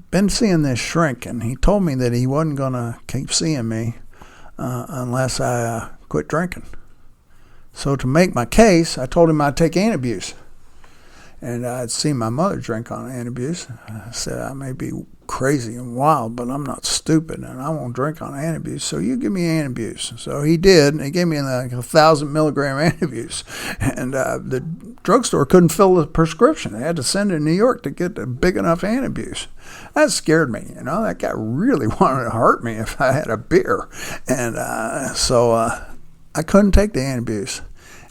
been seeing this shrink, and he told me that he wasn't going to keep seeing me unless I quit drinking. So to make my case, I told him I'd take antabuse. And I'd seen my mother drink on antabuse. I said, I may be crazy and wild, but I'm not stupid, and I won't drink on antabuse, so you give me antabuse. So he did, and he gave me like 1,000 milligram antabuse. And the drugstore couldn't fill the prescription. They had to send it to New York to get a big enough antabuse. That scared me, That guy really wanted to hurt me if I had a beer. And so I couldn't take the antabuse.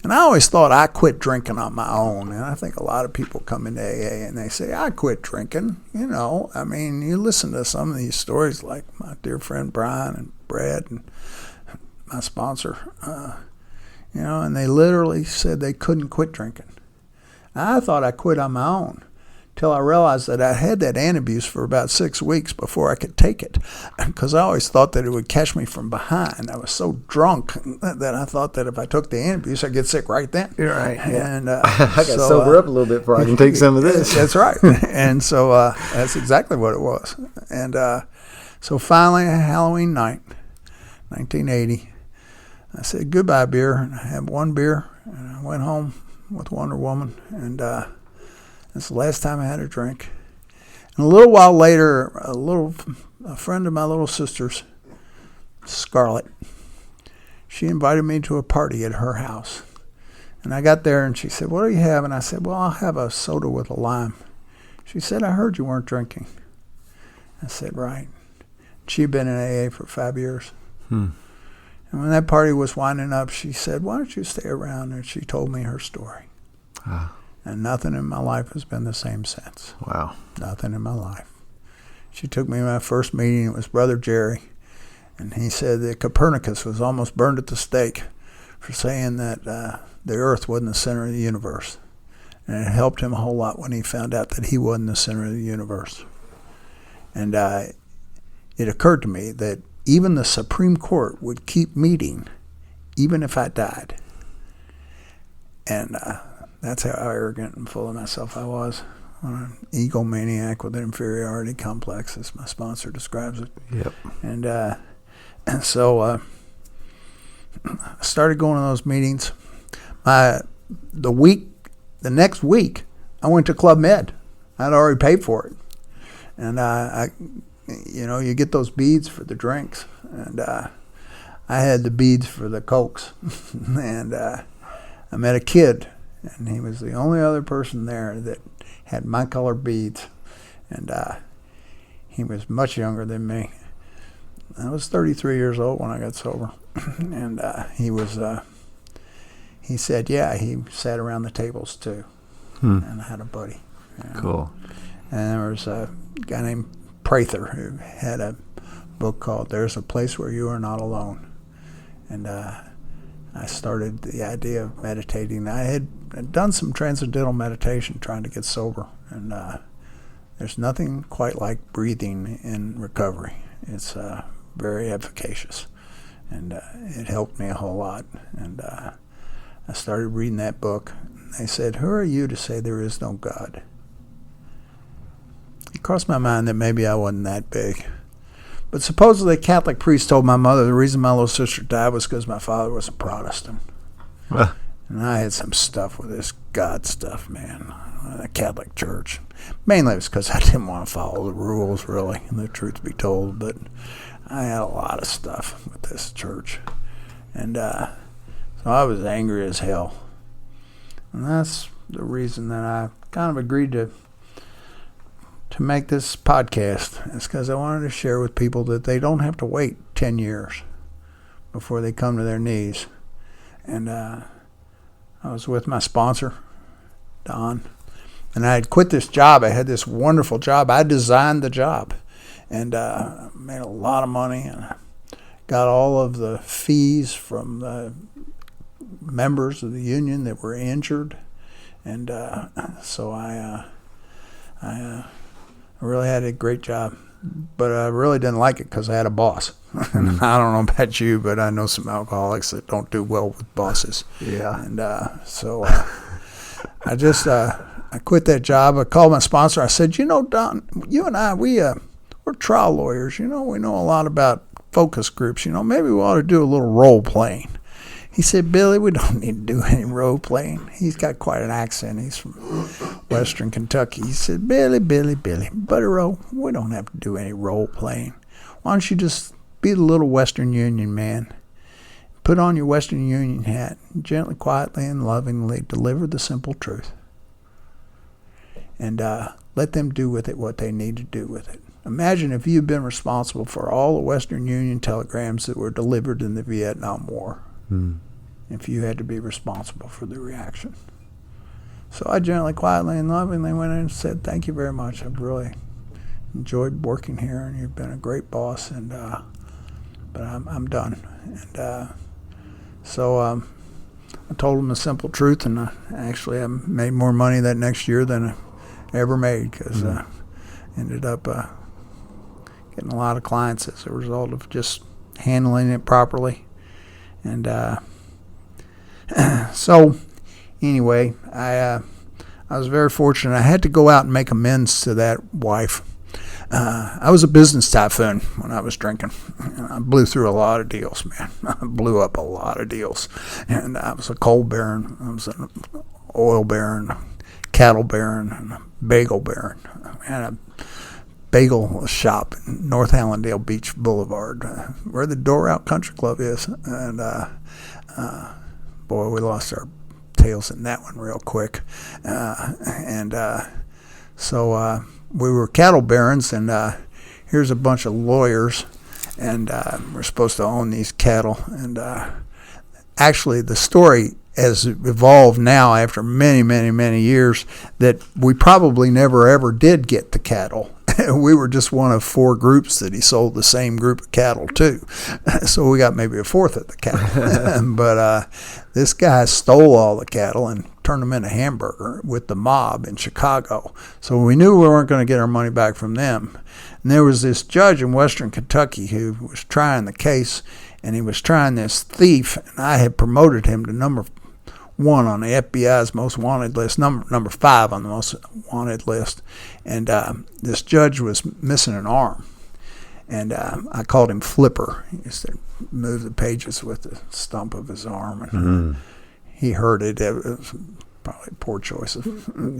And I always thought I quit drinking on my own. And I think a lot of people come into AA and they say, I quit drinking. I mean, you listen to some of these stories like my dear friend Brian and Brad and my sponsor, and they literally said they couldn't quit drinking. I thought I quit on my own till I realized that I had that antabuse for about 6 weeks before I could take it, because I always thought that it would catch me from behind. I was so drunk that I thought that if I took the antabuse, I'd get sick right then. You're right. Yeah. And I got to sober up a little bit before I can take some of this. That's right. And so that's exactly what it was. And so finally, Halloween night, 1980, I said, goodbye, beer. And I had one beer, and I went home with Wonder Woman, and that's the last time I had a drink. And a little while later, a friend of my little sister's, Scarlett, she invited me to a party at her house. And I got there, and she said, what do you have? And I said, well, I'll have a soda with a lime. She said, I heard you weren't drinking. I said, right. She'd been in AA for 5 years. And when that party was winding up, she said, why don't you stay around? And she told me her story. And nothing in my life has been the same since. Wow. Nothing in my life. She took me to my first meeting. It was Brother Jerry. And he said that Copernicus was almost burned at the stake for saying that the earth wasn't the center of the universe. And it helped him a whole lot when he found out that he wasn't the center of the universe. And it occurred to me that even the Supreme Court would keep meeting even if I died. And that's how arrogant and full of myself I was. An egomaniac with an inferiority complex, as my sponsor describes it. Yep. And so I started going to those meetings. The next week, I went to Club Med. I'd already paid for it. And you get those beads for the drinks. And I had the beads for the Cokes. And I met a kid, and he was the only other person there that had my color beads. And he was much younger than me. I was 33 years old when I got sober. And he said, yeah, he sat around the tables too. And I had a buddy. Cool. And there was a guy named Prather who had a book called "There's a Place Where You Are Not Alone," and I started the idea of meditating. I had done some transcendental meditation trying to get sober, and there's nothing quite like breathing in recovery. It's very efficacious, and it helped me a whole lot. And I started reading that book. They said, "Who are you to say there is no God?" It crossed my mind that maybe I wasn't that big. But supposedly a Catholic priest told my mother the reason my little sister died was because my father was a Protestant. And I had some stuff with this God stuff, man, the Catholic Church. Mainly it was because I didn't want to follow the rules, really, the truth be told. But I had a lot of stuff with this church. And so I was angry as hell. And that's the reason that I kind of agreed to make this podcast. It's because I wanted to share with people that they don't have to wait 10 years before they come to their knees. And I was with my sponsor, Don, and I had quit this job. I had this wonderful job. I designed the job, and made a lot of money, and I got all of the fees from the members of the union that were injured. And so I really had a great job, but I really didn't like it because I had a boss. I don't know about you, but I know some alcoholics that don't do well with bosses. Yeah. And so I just I quit that job. I called my sponsor. I said, Don, you and I, we're trial lawyers. We know a lot about focus groups. Maybe we ought to do a little role playing. He said, "Billy, we don't need to do any role playing." He's got quite an accent. He's from Western Kentucky. He said, Billy, Butterow, we don't have to do any role playing. Why don't you just be the little Western Union man? Put on your Western Union hat and gently, quietly, and lovingly deliver the simple truth. And let them do with it what they need to do with it. Imagine if you'd been responsible for all the Western Union telegrams that were delivered in the Vietnam War. If you had to be responsible for the reaction. So I gently, quietly, and lovingly went in and said, "Thank you very much. I've really enjoyed working here, and you've been a great boss. And but I'm done." And so I told him the simple truth, and I made more money that next year than I ever made because I ended up getting a lot of clients as a result of just handling it properly. And so anyway, I was very fortunate. I had to go out and make amends to that wife. I was a business typhoon when I was drinking. I blew through a lot of deals, man. I blew up a lot of deals. And I was a coal baron. I was an oil baron, cattle baron, and a bagel baron. I had a bagel shop in North Hallandale Beach Boulevard, where the Door Out Country Club is. And boy, we lost our tails in that one real quick. So we were cattle barons, and here's a bunch of lawyers, and we're supposed to own these cattle. And actually, the story has evolved now after many, many, many years that we probably never ever did get the cattle. We were just one of 4 groups that he sold the same group of cattle to. So we got maybe a fourth of the cattle. But this guy stole all the cattle and turned them into hamburger with the mob in Chicago. So we knew we weren't going to get our money back from them. And there was this judge in Western Kentucky who was trying the case, and he was trying this thief, and I had promoted him to number 1 on the FBI's most wanted list, number 5 on the most wanted list. And this judge was missing an arm. And I called him Flipper. He used to move the pages with the stump of his arm. And he heard it. It was probably a poor choice of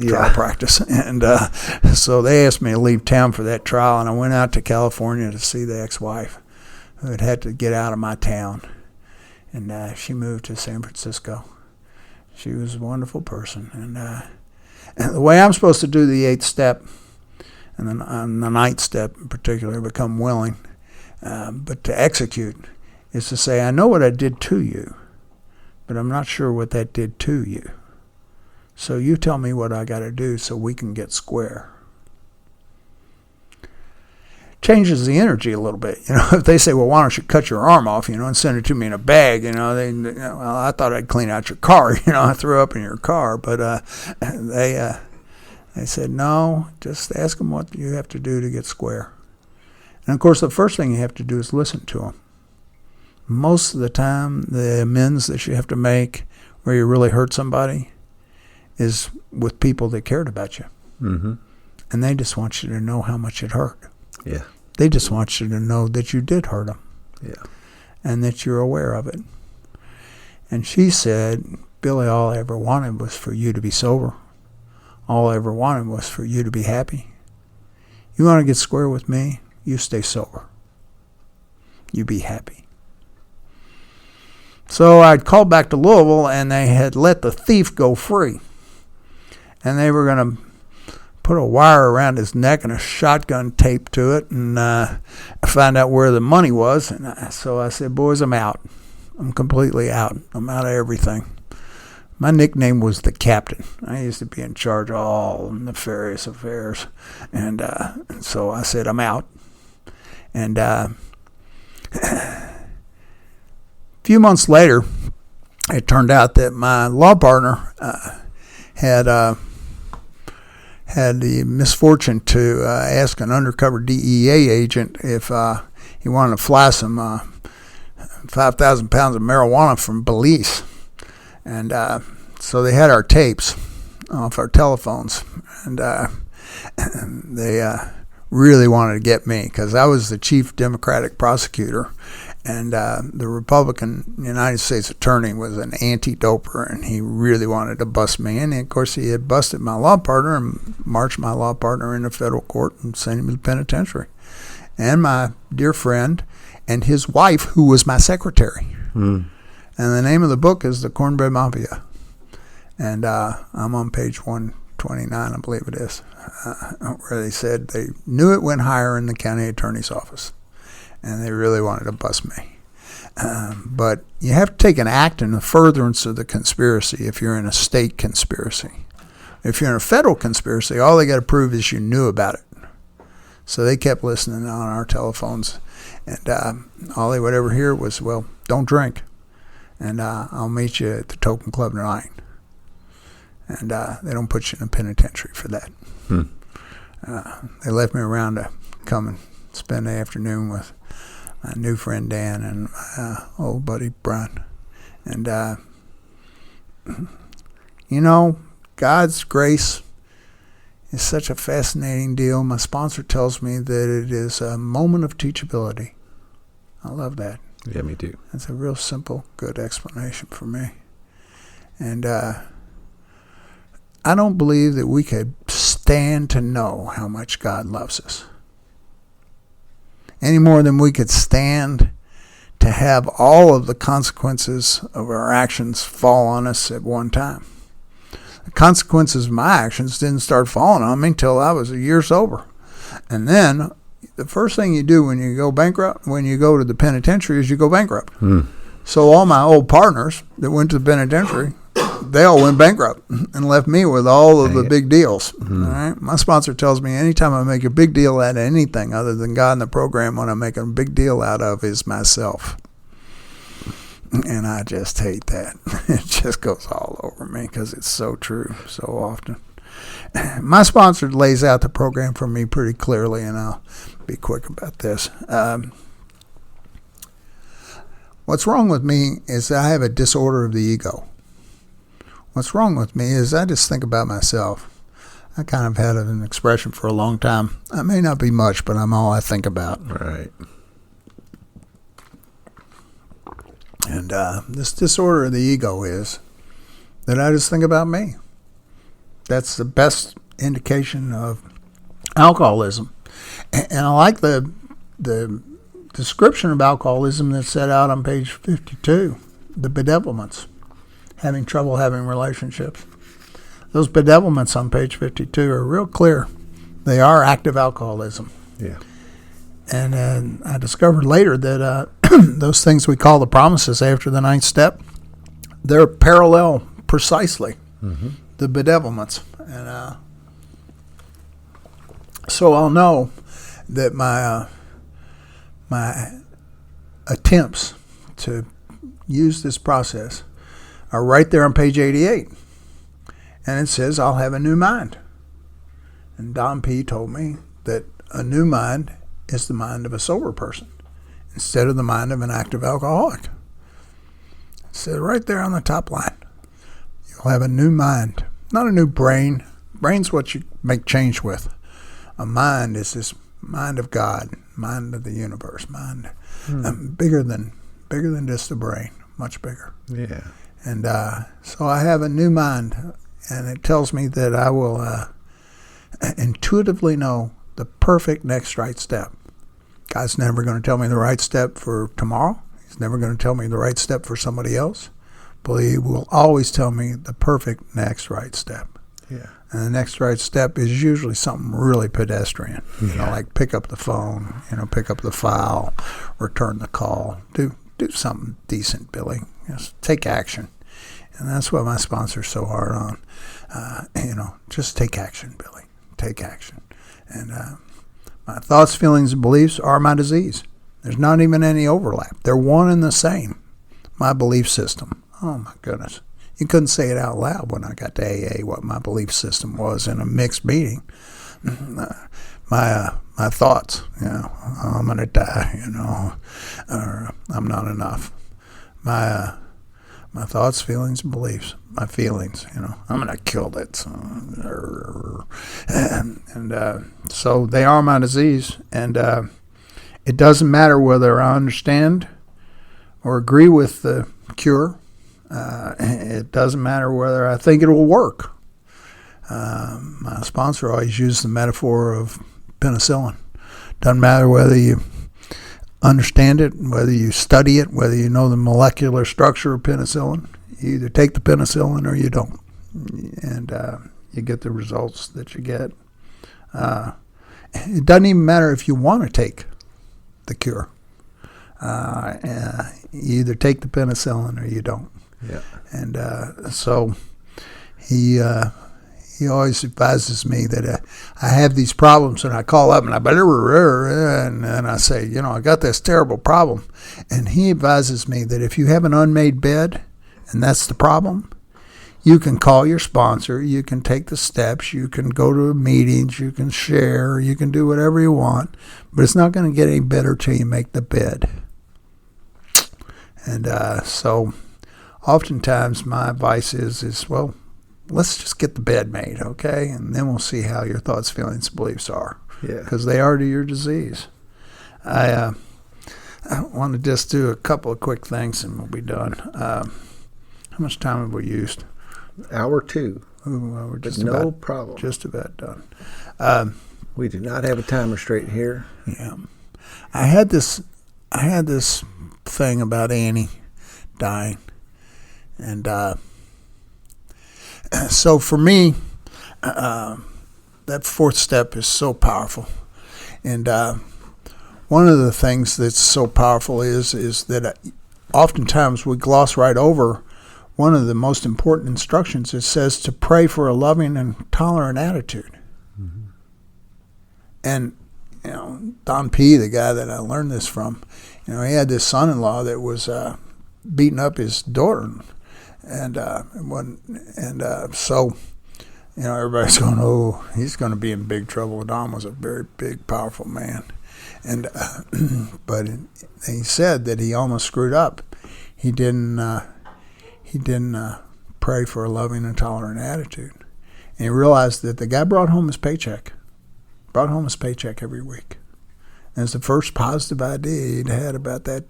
trial practice. And so they asked me to leave town for that trial, and I went out to California to see the ex-wife who had to get out of my town. And she moved to San Francisco. She was a wonderful person. And the way I'm supposed to do the 8th step, and the 9th step in particular, become willing, but to execute, is to say, I know what I did to you, but I'm not sure what that did to you. So you tell me what I got to do so we can get square. Changes the energy a little bit. If they say, well, why don't you cut your arm off, and send it to me in a bag, well, I thought I'd clean out your car, I threw up in your car. But they said, no, just ask them what you have to do to get square. And, of course, the first thing you have to do is listen to them. Most of the time, the amends that you have to make where you really hurt somebody is with people that cared about you. Mm-hmm. And they just want you to know how much it hurt. Yeah. They just want you to know that you did hurt them. Yeah. And that you're aware of it. And she said, Billy, all I ever wanted was for you to be sober. All I ever wanted was for you to be happy. You want to get square with me? You stay sober. You be happy. So I'd called back to Louisville, and they had let the thief go free. And they were going to put a wire around his neck and a shotgun taped to it, and find out where the money was. And so I said, boys, I'm out. I'm completely out. I'm out of everything. My nickname was the Captain. I used to be in charge of all nefarious affairs. And so I said, I'm out. And a few months later, it turned out that my law partner had the misfortune to ask an undercover DEA agent if he wanted to fly some 5,000 pounds of marijuana from Belize. And so they had our tapes off our telephones. And they really wanted to get me because I was the chief Democratic prosecutor. And the Republican United States attorney was an anti-doper, and he really wanted to bust me. And, of course, he had busted my law partner and marched my law partner into federal court and sent him to the penitentiary. And my dear friend and his wife, who was my secretary. And the name of the book is The Cornbread Mafia. And I'm on page 129, I believe it is, where they said they knew it went higher in the county attorney's office. And they really wanted to bust me. But you have to take an act in the furtherance of the conspiracy if you're in a state conspiracy. If you're in a federal conspiracy, all they got to prove is you knew about it. So they kept listening on our telephones. And all they would ever hear was, well, don't drink. And I'll meet you at the Token Club tonight. And they don't put you in a penitentiary for that. They left me around to come and spend the afternoon with my new friend Dan and my old buddy Brian. And, God's grace is such a fascinating deal. My sponsor tells me that it is a moment of teachability. I love that. Yeah, me too. That's a real simple, good explanation for me. And I don't believe that we could stand to know how much God loves us. Any more than we could stand to have all of the consequences of our actions fall on us at one time. The consequences of my actions didn't start falling on me until I was a year sober. And then the first thing you do when you go bankrupt, when you go to the penitentiary, is you go bankrupt. So all my old partners that went to the penitentiary, they all went bankrupt and left me with all of the big deals. All right? My sponsor tells me anytime I make a big deal out of anything other than God and the program, what I'm making a big deal out of is myself. And I just hate that. It just goes all over me because it's so true so often. My sponsor lays out the program for me pretty clearly, and I'll be quick about this. What's wrong with me is I have a disorder of the ego. What's wrong with me is I just think about myself. I kind of had an expression for a long time. I may not be much, but I'm all I think about. Right. And this disorder of the ego is that I just think about me. That's the best indication of alcoholism. And I like the description of alcoholism that's set out on page 52, the bedevilments. Having trouble having relationships. Those bedevilments on page 52 are real clear. They are active alcoholism. Yeah. And I discovered later that those things we call the promises after the ninth step, they're parallel precisely. the bedevilments. And so I'll know that my attempts to use this process are right there on page 88. And it says, I'll have a new mind. And Don P. told me that a new mind is the mind of a sober person instead of the mind of an active alcoholic. It said right there on the top line, you'll have a new mind, not a new brain. Brain's what you make change with. A mind is this mind of God, mind of the universe, mind bigger than just the brain, much bigger. Yeah. And so I have a new mind, and it tells me that I will intuitively know the perfect next right step. God's never going to tell me the right step for tomorrow. He's never going to tell me the right step for somebody else. But he will always tell me the perfect next right step. Yeah. And the next right step is usually something really pedestrian. You know, like pick up the phone, pick up the file, return the call. Do something decent, Billy. Just take action. And that's what my sponsor's so hard on. Just take action, Billy. Take action. And my thoughts, feelings, and beliefs are my disease. There's not even any overlap. They're one and the same. My belief system. Oh, my goodness. You couldn't say it out loud when I got to AA what my belief system was in a mixed meeting. My thoughts, I'm going to die, or I'm not enough. My thoughts, feelings, and beliefs. My feelings, I'm going to kill that son. And so they are my disease. And it doesn't matter whether I understand or agree with the cure. It doesn't matter whether I think it will work. My sponsor always used the metaphor of penicillin. Doesn't matter whether you understand it, whether you study it, whether you know the molecular structure of penicillin. You either take the penicillin or you don't. And you get the results that you get. It doesn't even matter if you want to take the cure. You either take the penicillin or you don't. Yeah. And so he always advises me that I have these problems, and I call up and I say, I got this terrible problem. And he advises me that if you have an unmade bed and that's the problem, you can call your sponsor, you can take the steps, you can go to meetings, you can share, you can do whatever you want, but it's not going to get any better till you make the bed. And so oftentimes my advice is, well, let's just get the bed made, okay? And then we'll see how your thoughts, feelings, beliefs are. Yeah. Because they are to your disease. I want to just do a couple of quick things and we'll be done. How much time have we used? Hour 2. Ooh, well, we're just problem. Just about done. We do not have a time restraint here. Yeah. I had this thing about Annie dying. And so for me, that fourth step is so powerful. And one of the things that's so powerful is that oftentimes we gloss right over one of the most important instructions. It says to pray for a loving and tolerant attitude. Mm-hmm. And, Don P., the guy that I learned this from, he had this son-in-law that was beating up his daughter. And so, everybody's going, oh, he's going to be in big trouble. Don was a very big, powerful man. And but he said that he almost screwed up. He didn't pray for a loving and tolerant attitude. And he realized that the guy brought home his paycheck every week. And it's the first positive idea he'd had about that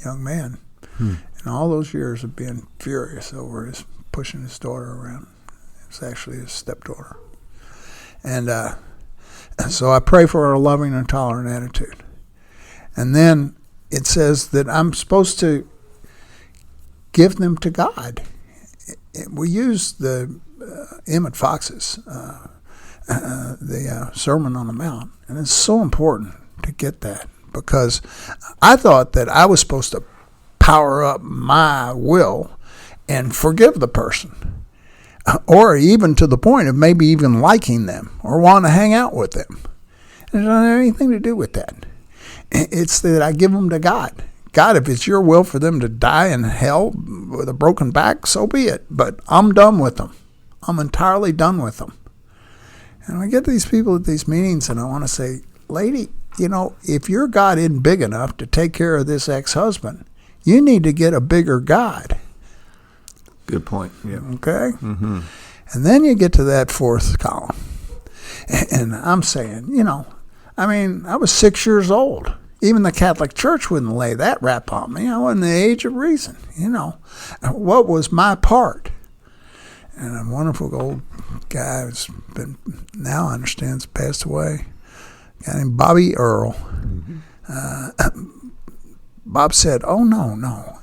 young man. And all those years of being furious over his pushing his daughter around. It's actually his stepdaughter. And so I pray for a loving and tolerant attitude. And then it says that I'm supposed to give them to God. We use the Emmett Fox's the Sermon on the Mount. And it's so important to get that because I thought that I was supposed to power up my will and forgive the person. or even to the point of maybe even liking them or wanting to hang out with them. It doesn't have anything to do with that. It's that I give them to God. God, if it's your will for them to die in hell with a broken back, so be it. But I'm done with them. I'm entirely done with them. And I get these people at these meetings, and I want to say, lady, if your God isn't big enough to take care of this ex-husband, you need to get a bigger God. Good point. Yeah. Okay? Mm-hmm. And then you get to that fourth column. And I'm saying, I was 6 years old. Even the Catholic Church wouldn't lay that rap on me. I wasn't the age of reason, What was my part? And a wonderful old guy who's been, now understands, passed away, a guy named Bobby Earl. Mm-hmm. Bob said, oh, no.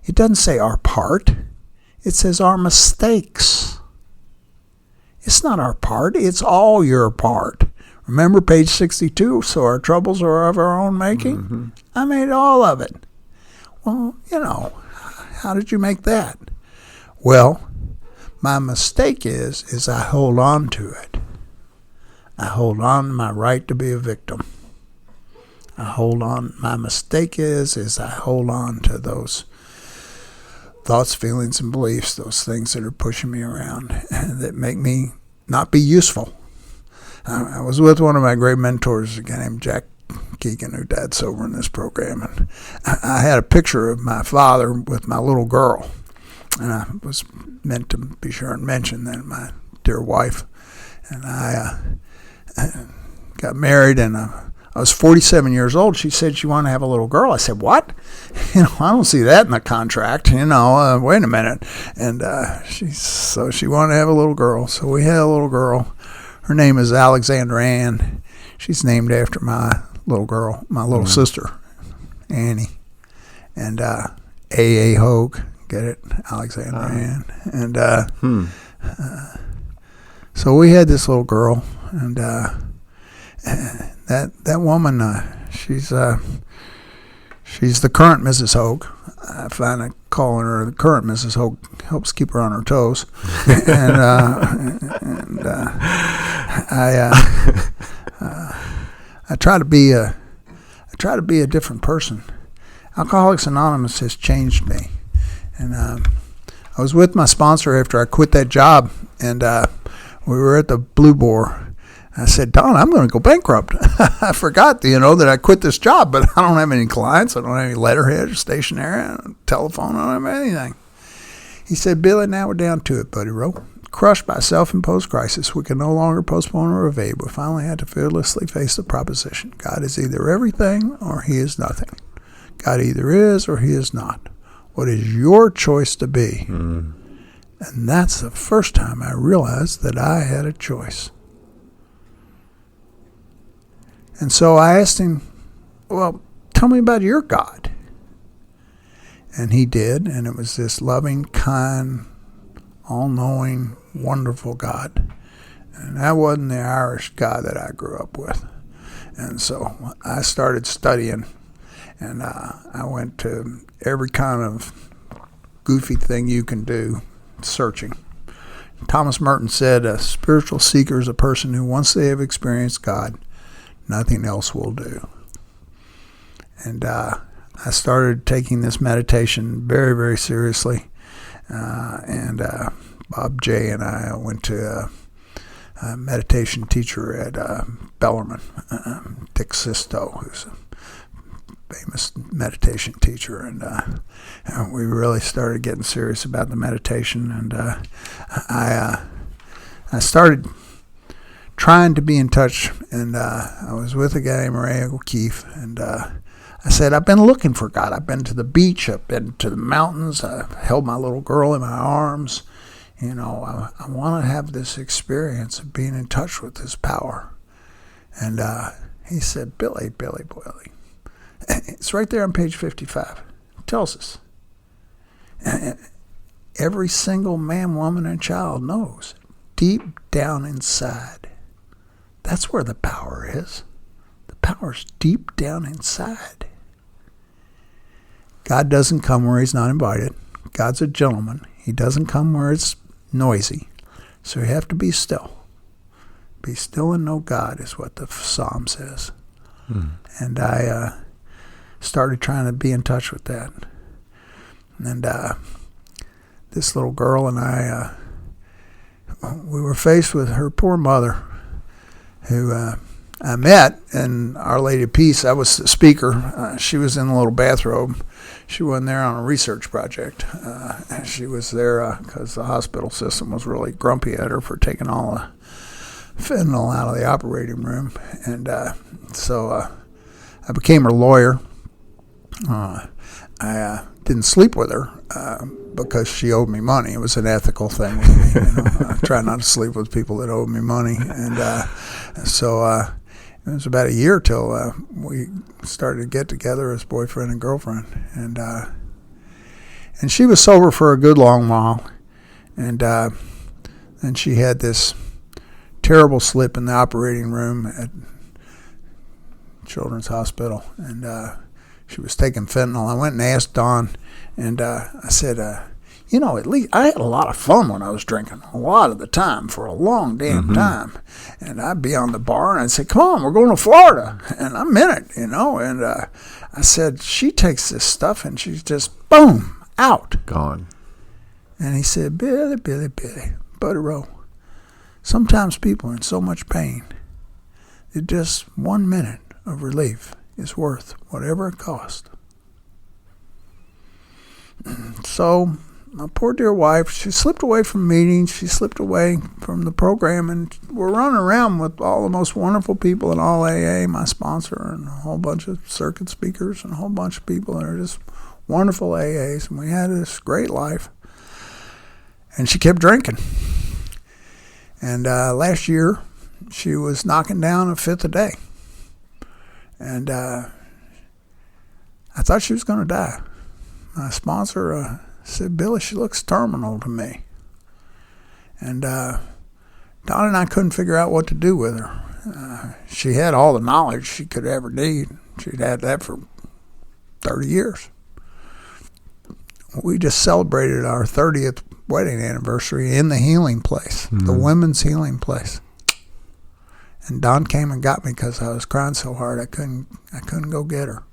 It doesn't say our part. It says our mistakes. It's not our part. It's all your part. Remember page 62, so our troubles are of our own making? Mm-hmm. I made all of it. Well, how did you make that? Well, my mistake is I hold on to it. I hold on to my right to be a victim. My mistake is I hold on to those thoughts, feelings, and beliefs, those things that are pushing me around and that make me not be useful. I was with one of my great mentors, a guy named Jack Keegan, who died sober in this program, and I had a picture of my father with my little girl, and I was meant to be sure and mention that my dear wife and I got married, and I was 47 years old. She said she wanted to have a little girl. I said, what? I don't see that in the contract. Wait a minute. And she wanted to have a little girl. So we had a little girl. Her name is Alexandra Ann. She's named after my little girl, my little sister, Annie. And A.A. Hogue, get it? Alexandra Ann. And so we had this little girl, and that woman, she's the current Mrs. Hogue. I find that calling her the current Mrs. Hogue helps keep her on her toes. I try to be a different person. Alcoholics Anonymous has changed me, and I was with my sponsor after I quit that job, and we were at the Blue Boar. I said, Don, I'm going to go bankrupt. I forgot, that I quit this job, but I don't have any clients. I don't have any letterhead or stationery, telephone. I don't have anything. He said, Billy, now we're down to it, buddy Rowe. Crushed by self-imposed crisis, we can no longer postpone or evade. We finally had to fearlessly face the proposition. God is either everything or he is nothing. God either is or he is not. What is your choice to be? Mm. And that's the first time I realized that I had a choice. And so I asked him, well, tell me about your God. And he did, and it was this loving, kind, all-knowing, wonderful God. And that wasn't the Irish God that I grew up with. And so I started studying, and I went to every kind of goofy thing you can do, searching. Thomas Merton said, a spiritual seeker is a person who, once they have experienced God, nothing else will do. And I started taking this meditation very, very seriously. And Bob J. and I went to a meditation teacher at Bellarmine, Dick Sisto, who's a famous meditation teacher. And we really started getting serious about the meditation. And I started trying to be in touch, and I was with a guy named Ray O'Keefe, and I said, I've been looking for God. I've been to the beach, I've been to the mountains, I've held my little girl in my arms. I want to have this experience of being in touch with his power. And he said, Billy, it's right there on page 55. It tells us. Every single man, woman, and child knows deep down inside. That's where the power is. The power's deep down inside. God doesn't come where he's not invited. God's a gentleman. He doesn't come where it's noisy. So you have to be still. Be still and know God is what the Psalm says. And I started trying to be in touch with that. And this little girl and I, we were faced with her poor mother, who I met in Our Lady of Peace. I was the speaker. She was in a little bathrobe. She wasn't there on a research project. She was there because the hospital system was really grumpy at her for taking all the fentanyl out of the operating room. And so I became her lawyer. I didn't sleep with her because she owed me money. It was an ethical thing with me. I try not to sleep with people that owe me money. And so it was about a year till we started to get together as boyfriend and girlfriend. And she was sober for a good long while. And she had this terrible slip in the operating room at Children's Hospital. And she was taking fentanyl. I went and asked Don, and I said, at least I had a lot of fun when I was drinking, a lot of the time, for a long damn time. And I'd be on the bar, and I'd say, come on, we're going to Florida. And I'm in it, And I said, she takes this stuff, and she's just, boom, out. Gone. And he said, Billy, Buddy Rowe, sometimes people are in so much pain that just 1 minute of relief is worth whatever it costs. So my poor dear wife, she slipped away from meetings, she slipped away from the program, and we're running around with all the most wonderful people in all AA, my sponsor, and a whole bunch of circuit speakers and a whole bunch of people that are just wonderful AAs, and we had this great life. And she kept drinking. And last year, she was knocking down a fifth a day. And I thought she was going to die. My sponsor said, Billy, she looks terminal to me. And Don and I couldn't figure out what to do with her. She had all the knowledge she could ever need. She'd had that for 30 years. We just celebrated our 30th wedding anniversary in the healing place, the women's healing place. And Don came and got me because I was crying so hard I couldn't go get her.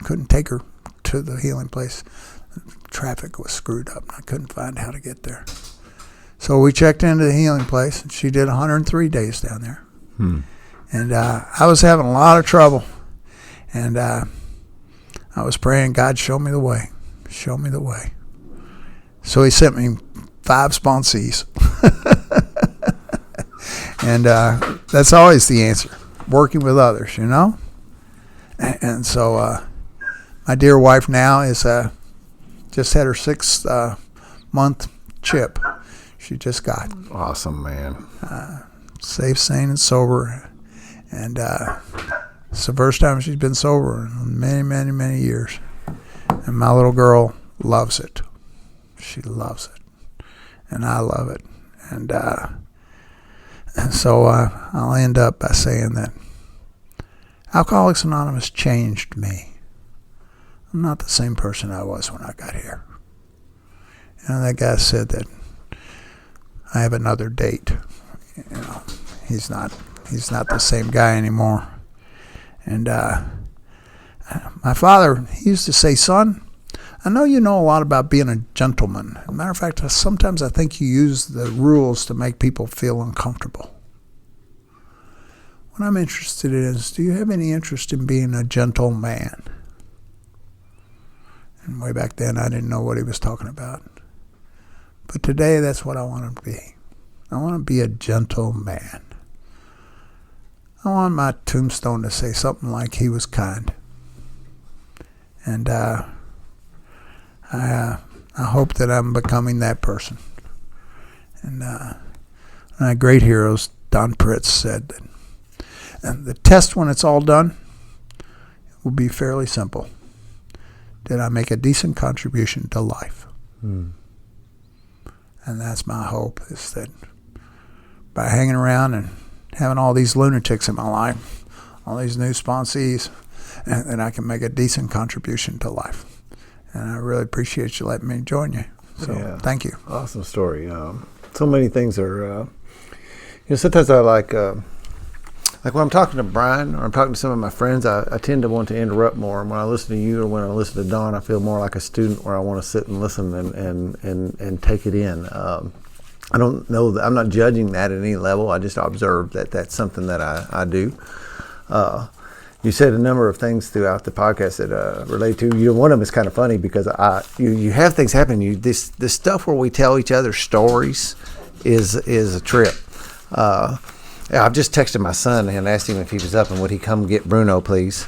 I couldn't take her to the healing place. Traffic was screwed up, and I couldn't find how to get there. So we checked into the healing place, and she did 103 days down there. And I was having a lot of trouble, and I was praying, God, show me the way. Show me the way. So he sent me 5 sponsees. And that's always the answer, working with others, And so my dear wife now is just had her 6th month chip. She just got. Awesome, man. Safe, sane, and sober. And it's the first time she's been sober in many, many, many years. And my little girl loves it. She loves it. And I love it. And so I'll end up by saying that Alcoholics Anonymous changed me. I'm not the same person I was when I got here. That guy said that I have another date. He's not the same guy anymore. And my father, he used to say, son, I know you know a lot about being a gentleman. As a matter of fact, sometimes I think you use the rules to make people feel uncomfortable. What I'm interested in is, do you have any interest in being a gentleman? And way back then, I didn't know what he was talking about. But today, that's what I want to be. I want to be a gentleman. I want my tombstone to say something like, he was kind. And I hope that I'm becoming that person. And my great heroes, Don Pritz, said that the test when it's all done will be fairly simple. Did I make a decent contribution to life? And that's my hope, is that by hanging around and having all these lunatics in my life, all these new sponsees, and I can make a decent contribution to life. And I really appreciate you letting me join you. So thank you. Awesome story. So many things are. Sometimes I like when I'm talking to Brian or I'm talking to some of my friends, I tend to want to interrupt more. And when I listen to you or when I listen to Don, I feel more like a student where I want to sit and listen and take it in. I don't know I'm not judging that at any level. I just observe that that's something that I do. You said a number of things throughout the podcast that relate to you. One of them is kind of funny because you have things happen. This stuff where we tell each other stories is a trip. I've just texted my son and asked him if he was up and would he come get Bruno, please.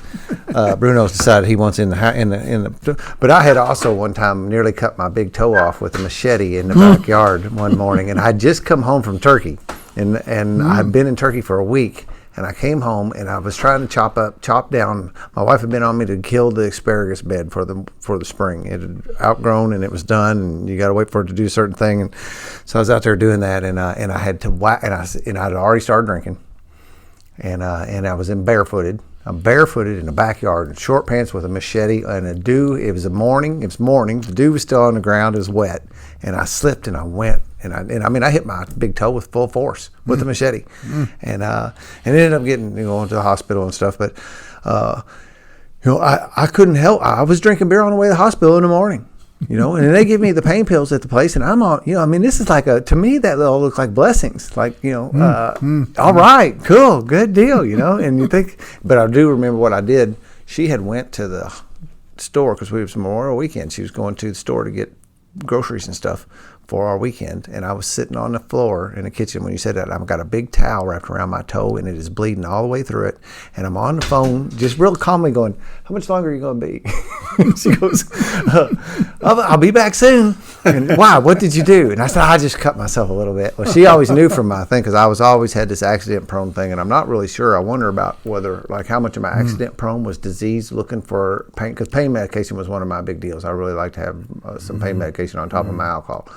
Bruno's decided he wants in the. But I had also one time nearly cut my big toe off with a machete in the backyard one morning, and I'd just come home from Turkey, and I'd been in Turkey for a week. And I came home and I was trying to chop down. My wife had been on me to kill the asparagus bed for the spring. It had outgrown and it was done, and you got to wait for it to do a certain thing. And so I was out there doing that, and I had to whack, and I'd already started drinking, and I was barefooted. I'm barefooted in the backyard in short pants with a machete and a dew. It was morning. The dew was still on the ground. It was wet, and I slipped and I went. And I hit my big toe with full force with the machete, and ended up getting into the hospital and stuff. But I couldn't help. I was drinking beer on the way to the hospital in the morning, and they give me the pain pills at the place, and I'm on. This is like to me that all looks like blessings. Like all right, cool, good deal, And you think, but I do remember what I did. She had went to the store because we was Memorial Weekend. She was going to the store to get groceries and stuff for our weekend, and I was sitting on the floor in the kitchen when you said that. I've got a big towel wrapped around my toe, and it is bleeding all the way through it, and I'm on the phone just real calmly going, how much longer are you going to be? She goes, I'll be back soon. And why, what did you do? And I said, I just cut myself a little bit. Well, she always knew from my thing because I was always had this accident prone thing, and I'm not really sure. I wonder about whether how much of my accident prone was disease, looking for pain, because pain medication was one of my big deals. I really like to have some pain medication on top of my alcohol.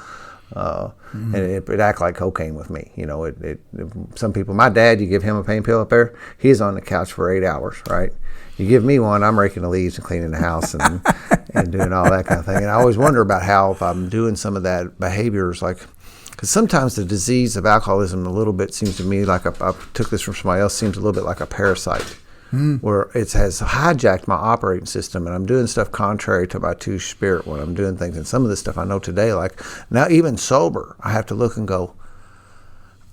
And it act like cocaine with me. Some people, my dad, you give him a pain pill up there, he's on the couch for 8 hours, right? You give me one, I'm raking the leaves and cleaning the house and doing all that kind of thing. And I always wonder about how, if I'm doing some of that behaviors, because sometimes the disease of alcoholism a little bit seems to me like I took this from somebody else, seems a little bit like a parasite. Where it has hijacked my operating system, and I'm doing stuff contrary to my true spirit when I'm doing things. And some of this stuff I know today, like now even sober, I have to look and go,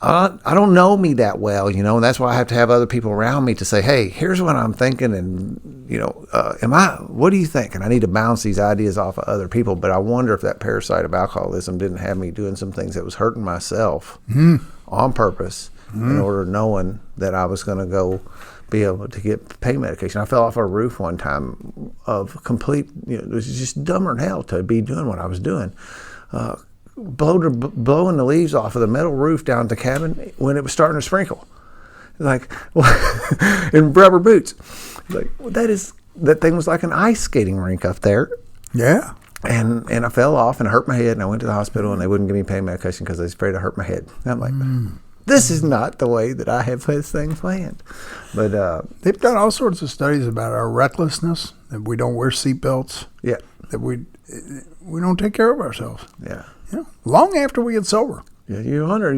I don't know me that well, and that's why I have to have other people around me to say, hey, here's what I'm thinking, and what do you think? And I need to bounce these ideas off of other people. But I wonder if that parasite of alcoholism didn't have me doing some things that was hurting myself on purpose in order knowing that I was going to go be able to get pain medication. I fell off a roof one time of complete, it was just dumber than hell to be doing what I was doing. Blowing the leaves off of the metal roof down at the cabin when it was starting to sprinkle. In rubber boots. That thing was like an ice skating rink up there. Yeah. And I fell off and I hurt my head, and I went to the hospital and they wouldn't give me pain medication because they was afraid I hurt my head. And I'm like, this is not the way that I have this thing planned. But they've done all sorts of studies about our recklessness, that we don't wear seatbelts, that we don't take care of ourselves. Yeah. Long after we get sober. Yeah, you wonder,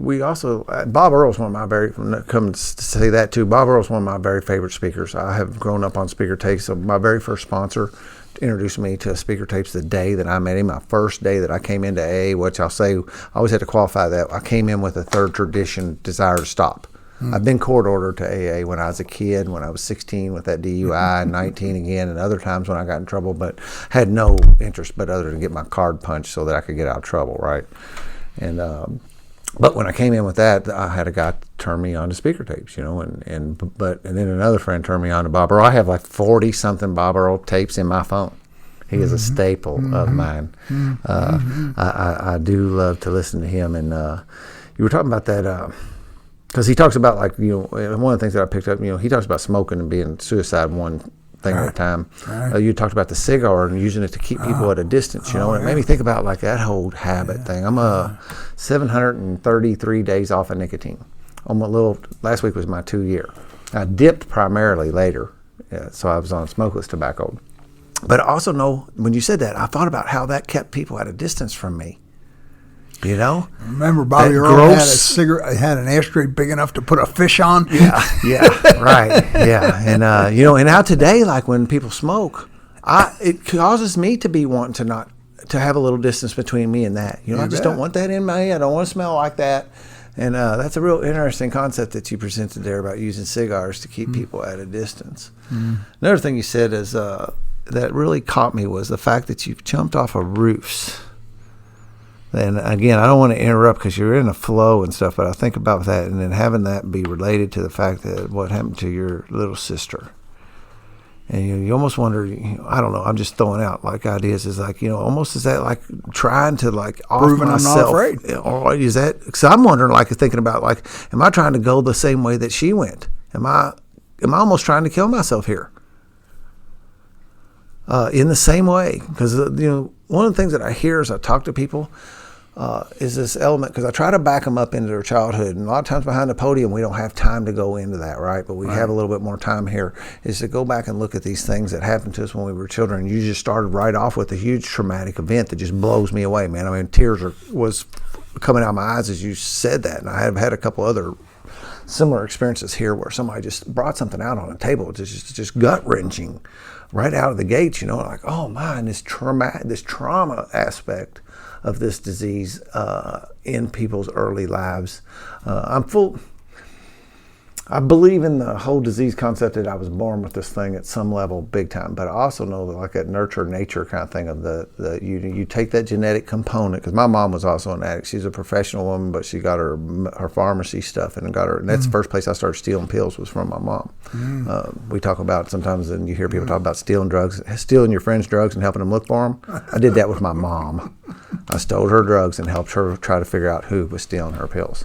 we also, Bob Earl's one of my come to say that too, Bob Earl's one of my very favorite speakers. I have grown up on speaker tapes. So my very first sponsor introduced me to speaker tapes the day that I met him, my first day that I came into AA, which I'll say, I always had to qualify that. I came in with a third tradition desire to stop. I've been court ordered to AA when I was a kid, when I was 16 with that DUI, and 19 again, and other times when I got in trouble, but had no interest but other than get my card punched so that I could get out of trouble, right? And but when I came in with that, I had a guy turn me on to speaker tapes, and then another friend turned me on to Bob Earl. I have like 40-something Bob Earl tapes in my phone. He is a staple of mine. I do love to listen to him. And you were talking about that because he talks about, like, one of the things that I picked up, he talks about smoking and being suicide one thing at a time. You talked about the cigar and using it to keep people at a distance, and it made me think about like that whole habit thing. I'm 733 days off of nicotine. Last week was my 2-year. I dipped primarily later, so I was on smokeless tobacco. But I also know, when you said that, I thought about how that kept people at a distance from me. You know, remember Bobby Earl had a cigarette, had an ashtray big enough to put a fish on. Yeah, right, yeah, and and now today, like when people smoke, it causes me to be wanting to have a little distance between me and that. I just don't want that in me. I don't want to smell like that, and that's a real interesting concept that you presented there about using cigars to keep people at a distance. Another thing you said is that really caught me was the fact that you've jumped off of roofs. And again, I don't want to interrupt because you're in a flow and stuff, but I think about that and then having that be related to the fact that what happened to your little sister. And you almost wonder, I don't know, I'm just throwing out like ideas is like, almost is that like trying to like off proving myself? I'm not afraid. Or is that, because I'm wondering, like thinking about like, am I trying to go the same way that she went? Am I almost trying to kill myself here? In the same way, because one of the things that I hear as I talk to people is this element, because I try to back them up into their childhood, and a lot of times behind the podium we don't have time to go into that, right? But we have a little bit more time here, is to go back and look at these things that happened to us when we were children. You just started right off with a huge traumatic event that just blows me away, man. I mean, tears was coming out of my eyes as you said that, and I have had a couple other similar experiences here where somebody just brought something out on a table. It's just gut-wrenching right out of the gates, like, oh man, this trauma aspect of this disease in people's early lives. I believe in the whole disease concept that I was born with this thing at some level, big time. But I also know that like that nurture nature kind of thing of you take that genetic component, because my mom was also an addict. She's a professional woman, but she got her pharmacy stuff and that's the first place I started stealing pills was from my mom. We talk about sometimes, and you hear people talk about stealing your friends' drugs and helping them look for them. I did that with my mom. I stole her drugs and helped her try to figure out who was stealing her pills.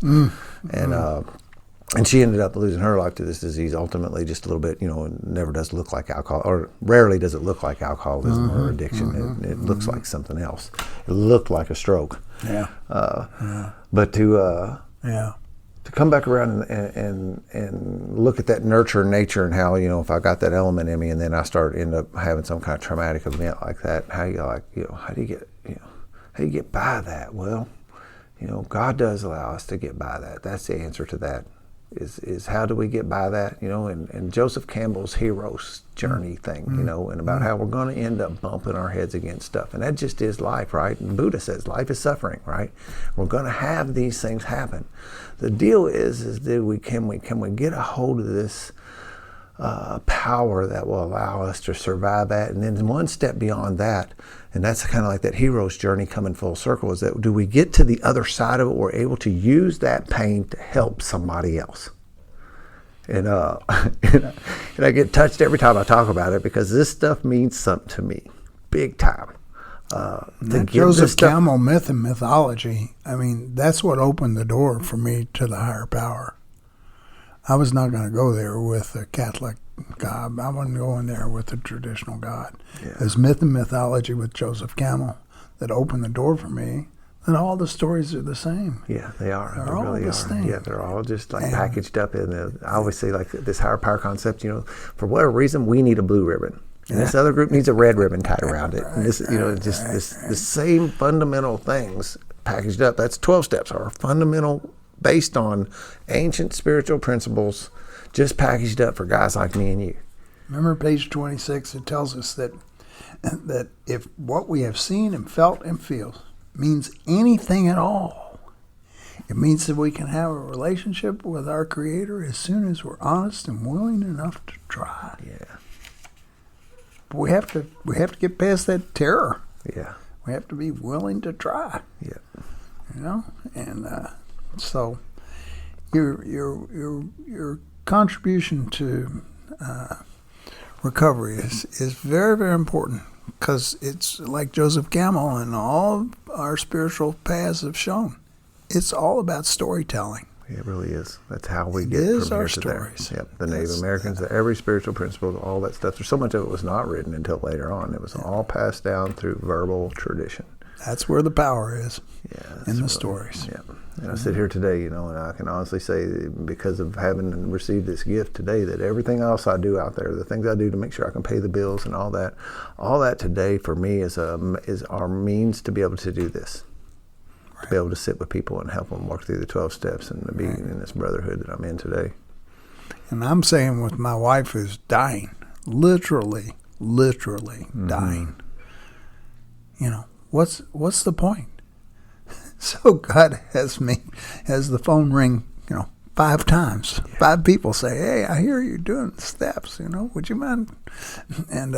And she ended up losing her life to this disease ultimately, just a little bit, it never does look like alcohol, or rarely does it look like alcoholism or addiction. It looks like something else. It looked like a stroke. But to come back around and look at that nurture nature and how, if I got that element in me and then I end up having some kind of traumatic event like that, how do you get by that? Well, God does allow us to get by that. That's the answer to that. Is how do we get by that, and Joseph Campbell's hero's journey thing, and about how we're going to end up bumping our heads against stuff, and that just is life, right? And Buddha says life is suffering, right? We're going to have these things happen. The deal is can we get a hold of this power that will allow us to survive that, and then one step beyond that, and that's kind of like that hero's journey coming full circle, is that do we get to the other side of it, we're able to use that pain to help somebody else. And and I get touched every time I talk about it, because this stuff means something to me big time. That Joseph Campbell myth and mythology, I mean, that's what opened the door for me to the higher power. I was not going to go there with a Catholic God. I wasn't going there with a traditional God. There's myth and mythology with Joseph Campbell that opened the door for me, and all the stories are the same. Yeah, they are. They're they all really the are. same. Yeah, they're all just like packaged up in the, I always say like this higher power concept, for whatever reason, we need a blue ribbon. And this other group needs a red ribbon tied around it. And this, the same fundamental things packaged up. That's 12 steps are fundamental, based on ancient spiritual principles, just packaged up for guys like me and you. Remember page 26, it tells us that if what we have seen and felt and feel means anything at all, it means that we can have a relationship with our Creator as soon as we're honest and willing enough to try. Yeah. But we have to get past that terror. Yeah. We have to be willing to try. Yeah. And so your contribution to recovery is very, very important, because it's like Joseph Campbell and all of our spiritual paths have shown. It's all about storytelling. It really is. That's how we get from here to there. Yep. The Native Americans, every spiritual principle, all that stuff. There's so much of it was not written until later on. It was all passed down through verbal tradition. That's where the power is. Yeah, in the stories. Yeah. And I sit here today, and I can honestly say, because of having received this gift today, that everything else I do out there, the things I do to make sure I can pay the bills and all that today for me is our means to be able to do this. to be able to sit with people and help them work through the 12 steps and to be in this brotherhood that I'm in today. And I'm saying with my wife who's dying, literally dying, what's the point? So God has the phone ring, 5 times. 5 people say, hey, I hear you doing the steps, would you mind? And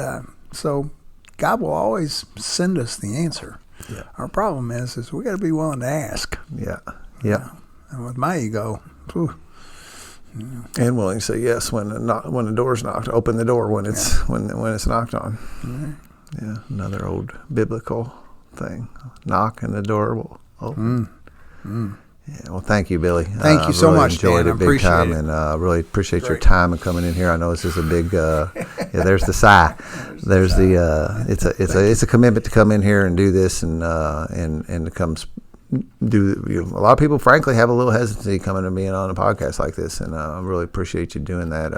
so God will always send us the answer. Yeah. Our problem is we got to be willing to ask. Yeah. Yeah. And with my ego, and willing to say yes when the door's knocked. Open the door when it's when it's knocked on. Mm-hmm. Yeah, another old biblical thing. Knock and the door will open. Yeah, well, thank you, Billy. Thank you so really much, enjoyed Dan. it big time, and really appreciate your time and coming in here. I know this is a big. There's the sigh. There's the. It's a commitment to come in here and do this and to come do. A lot of people, frankly, have a little hesitancy coming to being on a podcast like this, and I really appreciate you doing that.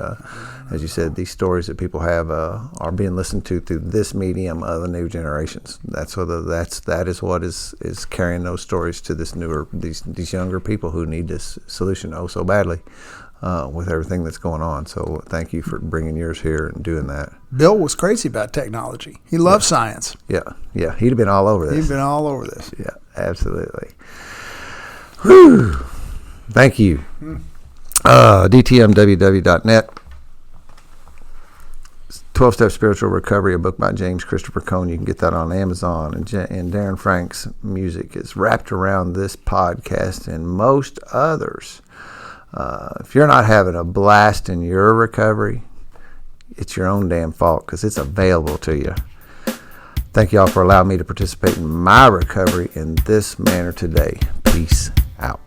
As you said, these stories that people have are being listened to through this medium of the new generations. That is what is carrying those stories to these younger people who need this solution so badly with everything that's going on. So thank you for bringing yours here and doing that. Bill was crazy about technology. He loved science. Yeah, he'd have been all over this. He'd been all over this. Yeah, absolutely. Whew. Thank you. DTMWW.net. 12-Step Spiritual Recovery, a book by James Christopher Cohn. You can get that on Amazon. And Darren Frank's music is wrapped around this podcast and most others. If you're not having a blast in your recovery, it's your own damn fault because it's available to you. Thank you all for allowing me to participate in my recovery in this manner today. Peace out.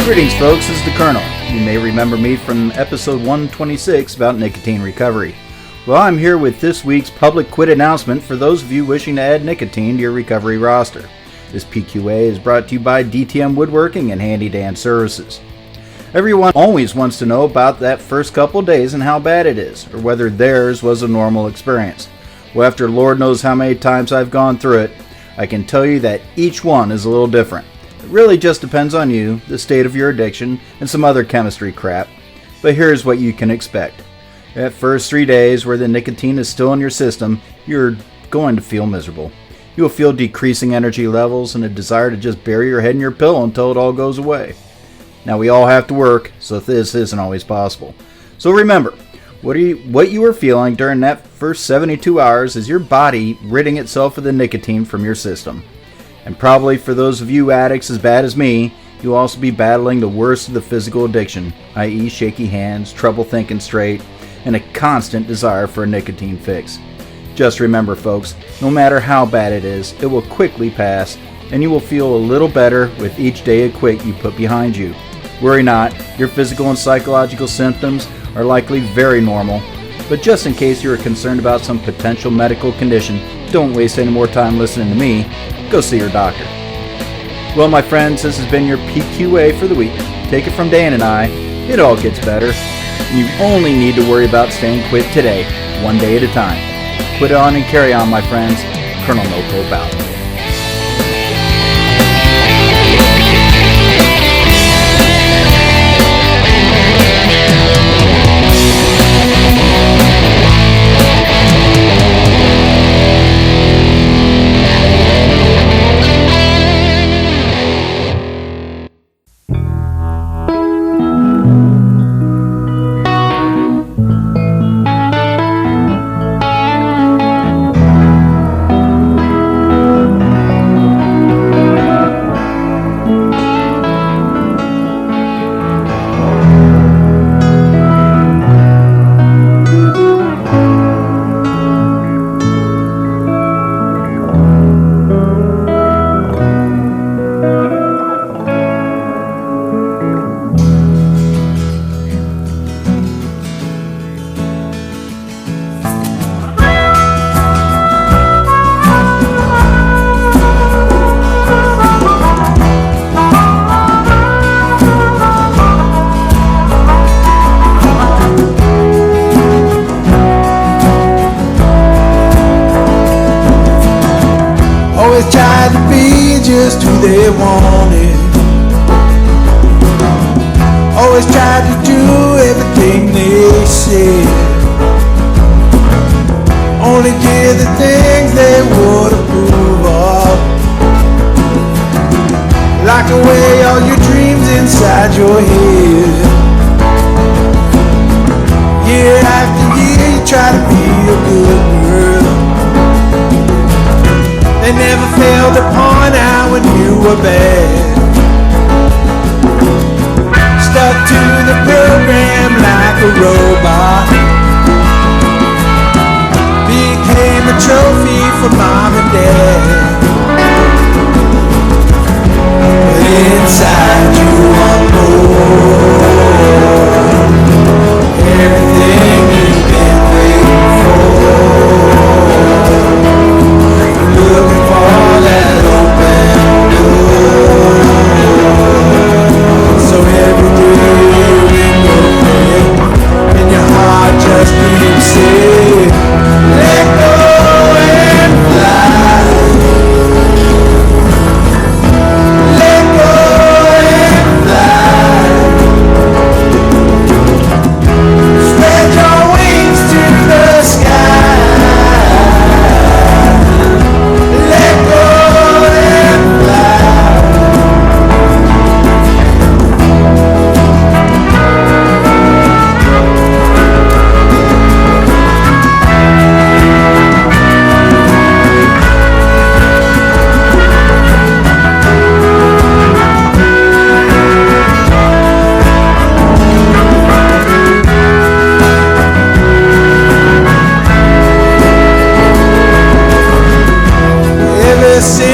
Greetings, folks. This is the Colonel. You may remember me from episode 126 about nicotine recovery. Well, I'm here with this week's public quit announcement for those of you wishing to add nicotine to your recovery roster. This PQA is brought to you by DTM Woodworking and Handy Dan Services. Everyone always wants to know about that first couple days and how bad it is, or whether theirs was a normal experience. Well, after Lord knows how many times I've gone through it, I can tell you that each one is a little different. It really just depends on you, the state of your addiction, and some other chemistry crap. But here's what you can expect. That first 3 days where the nicotine is still in your system, you're going to feel miserable. You'll feel decreasing energy levels and a desire to just bury your head in your pillow until it all goes away. Now, we all have to work, so this isn't always possible. So remember, what you are feeling during that first 72 hours is your body ridding itself of the nicotine from your system. And probably for those of you addicts as bad as me, you'll also be battling the worst of the physical addiction, i.e. shaky hands, trouble thinking straight, and a constant desire for a nicotine fix. Just remember, folks, no matter how bad it is, it will quickly pass, and you will feel a little better with each day of quit you put behind you. Worry not, your physical and psychological symptoms are likely very normal, but just in case you are concerned about some potential medical condition, don't waste any more time listening to me. Go see your doctor. Well, my friends, this has been your PQA for the week. Take it from Dan and I, it all gets better. You only need to worry about staying quit today, one day at a time. Quit on and carry on, my friends. Colonel No Pope out. just who they wanted. Always tried to do everything they said. Only did the things they would approve of. Lock away all your dreams inside your head. Year after year you try to be a good girl. They never failed to point out when you were bad. Stuck to the program like a robot. Became a trophy for mom and dad. But inside you want more. Everything you've been waiting for. Looking for that open door. So every day in your bed, and your heart just keeps saying, let go and fly. Let go and fly. Spread your wings to the sky. Let go and fly. Ever since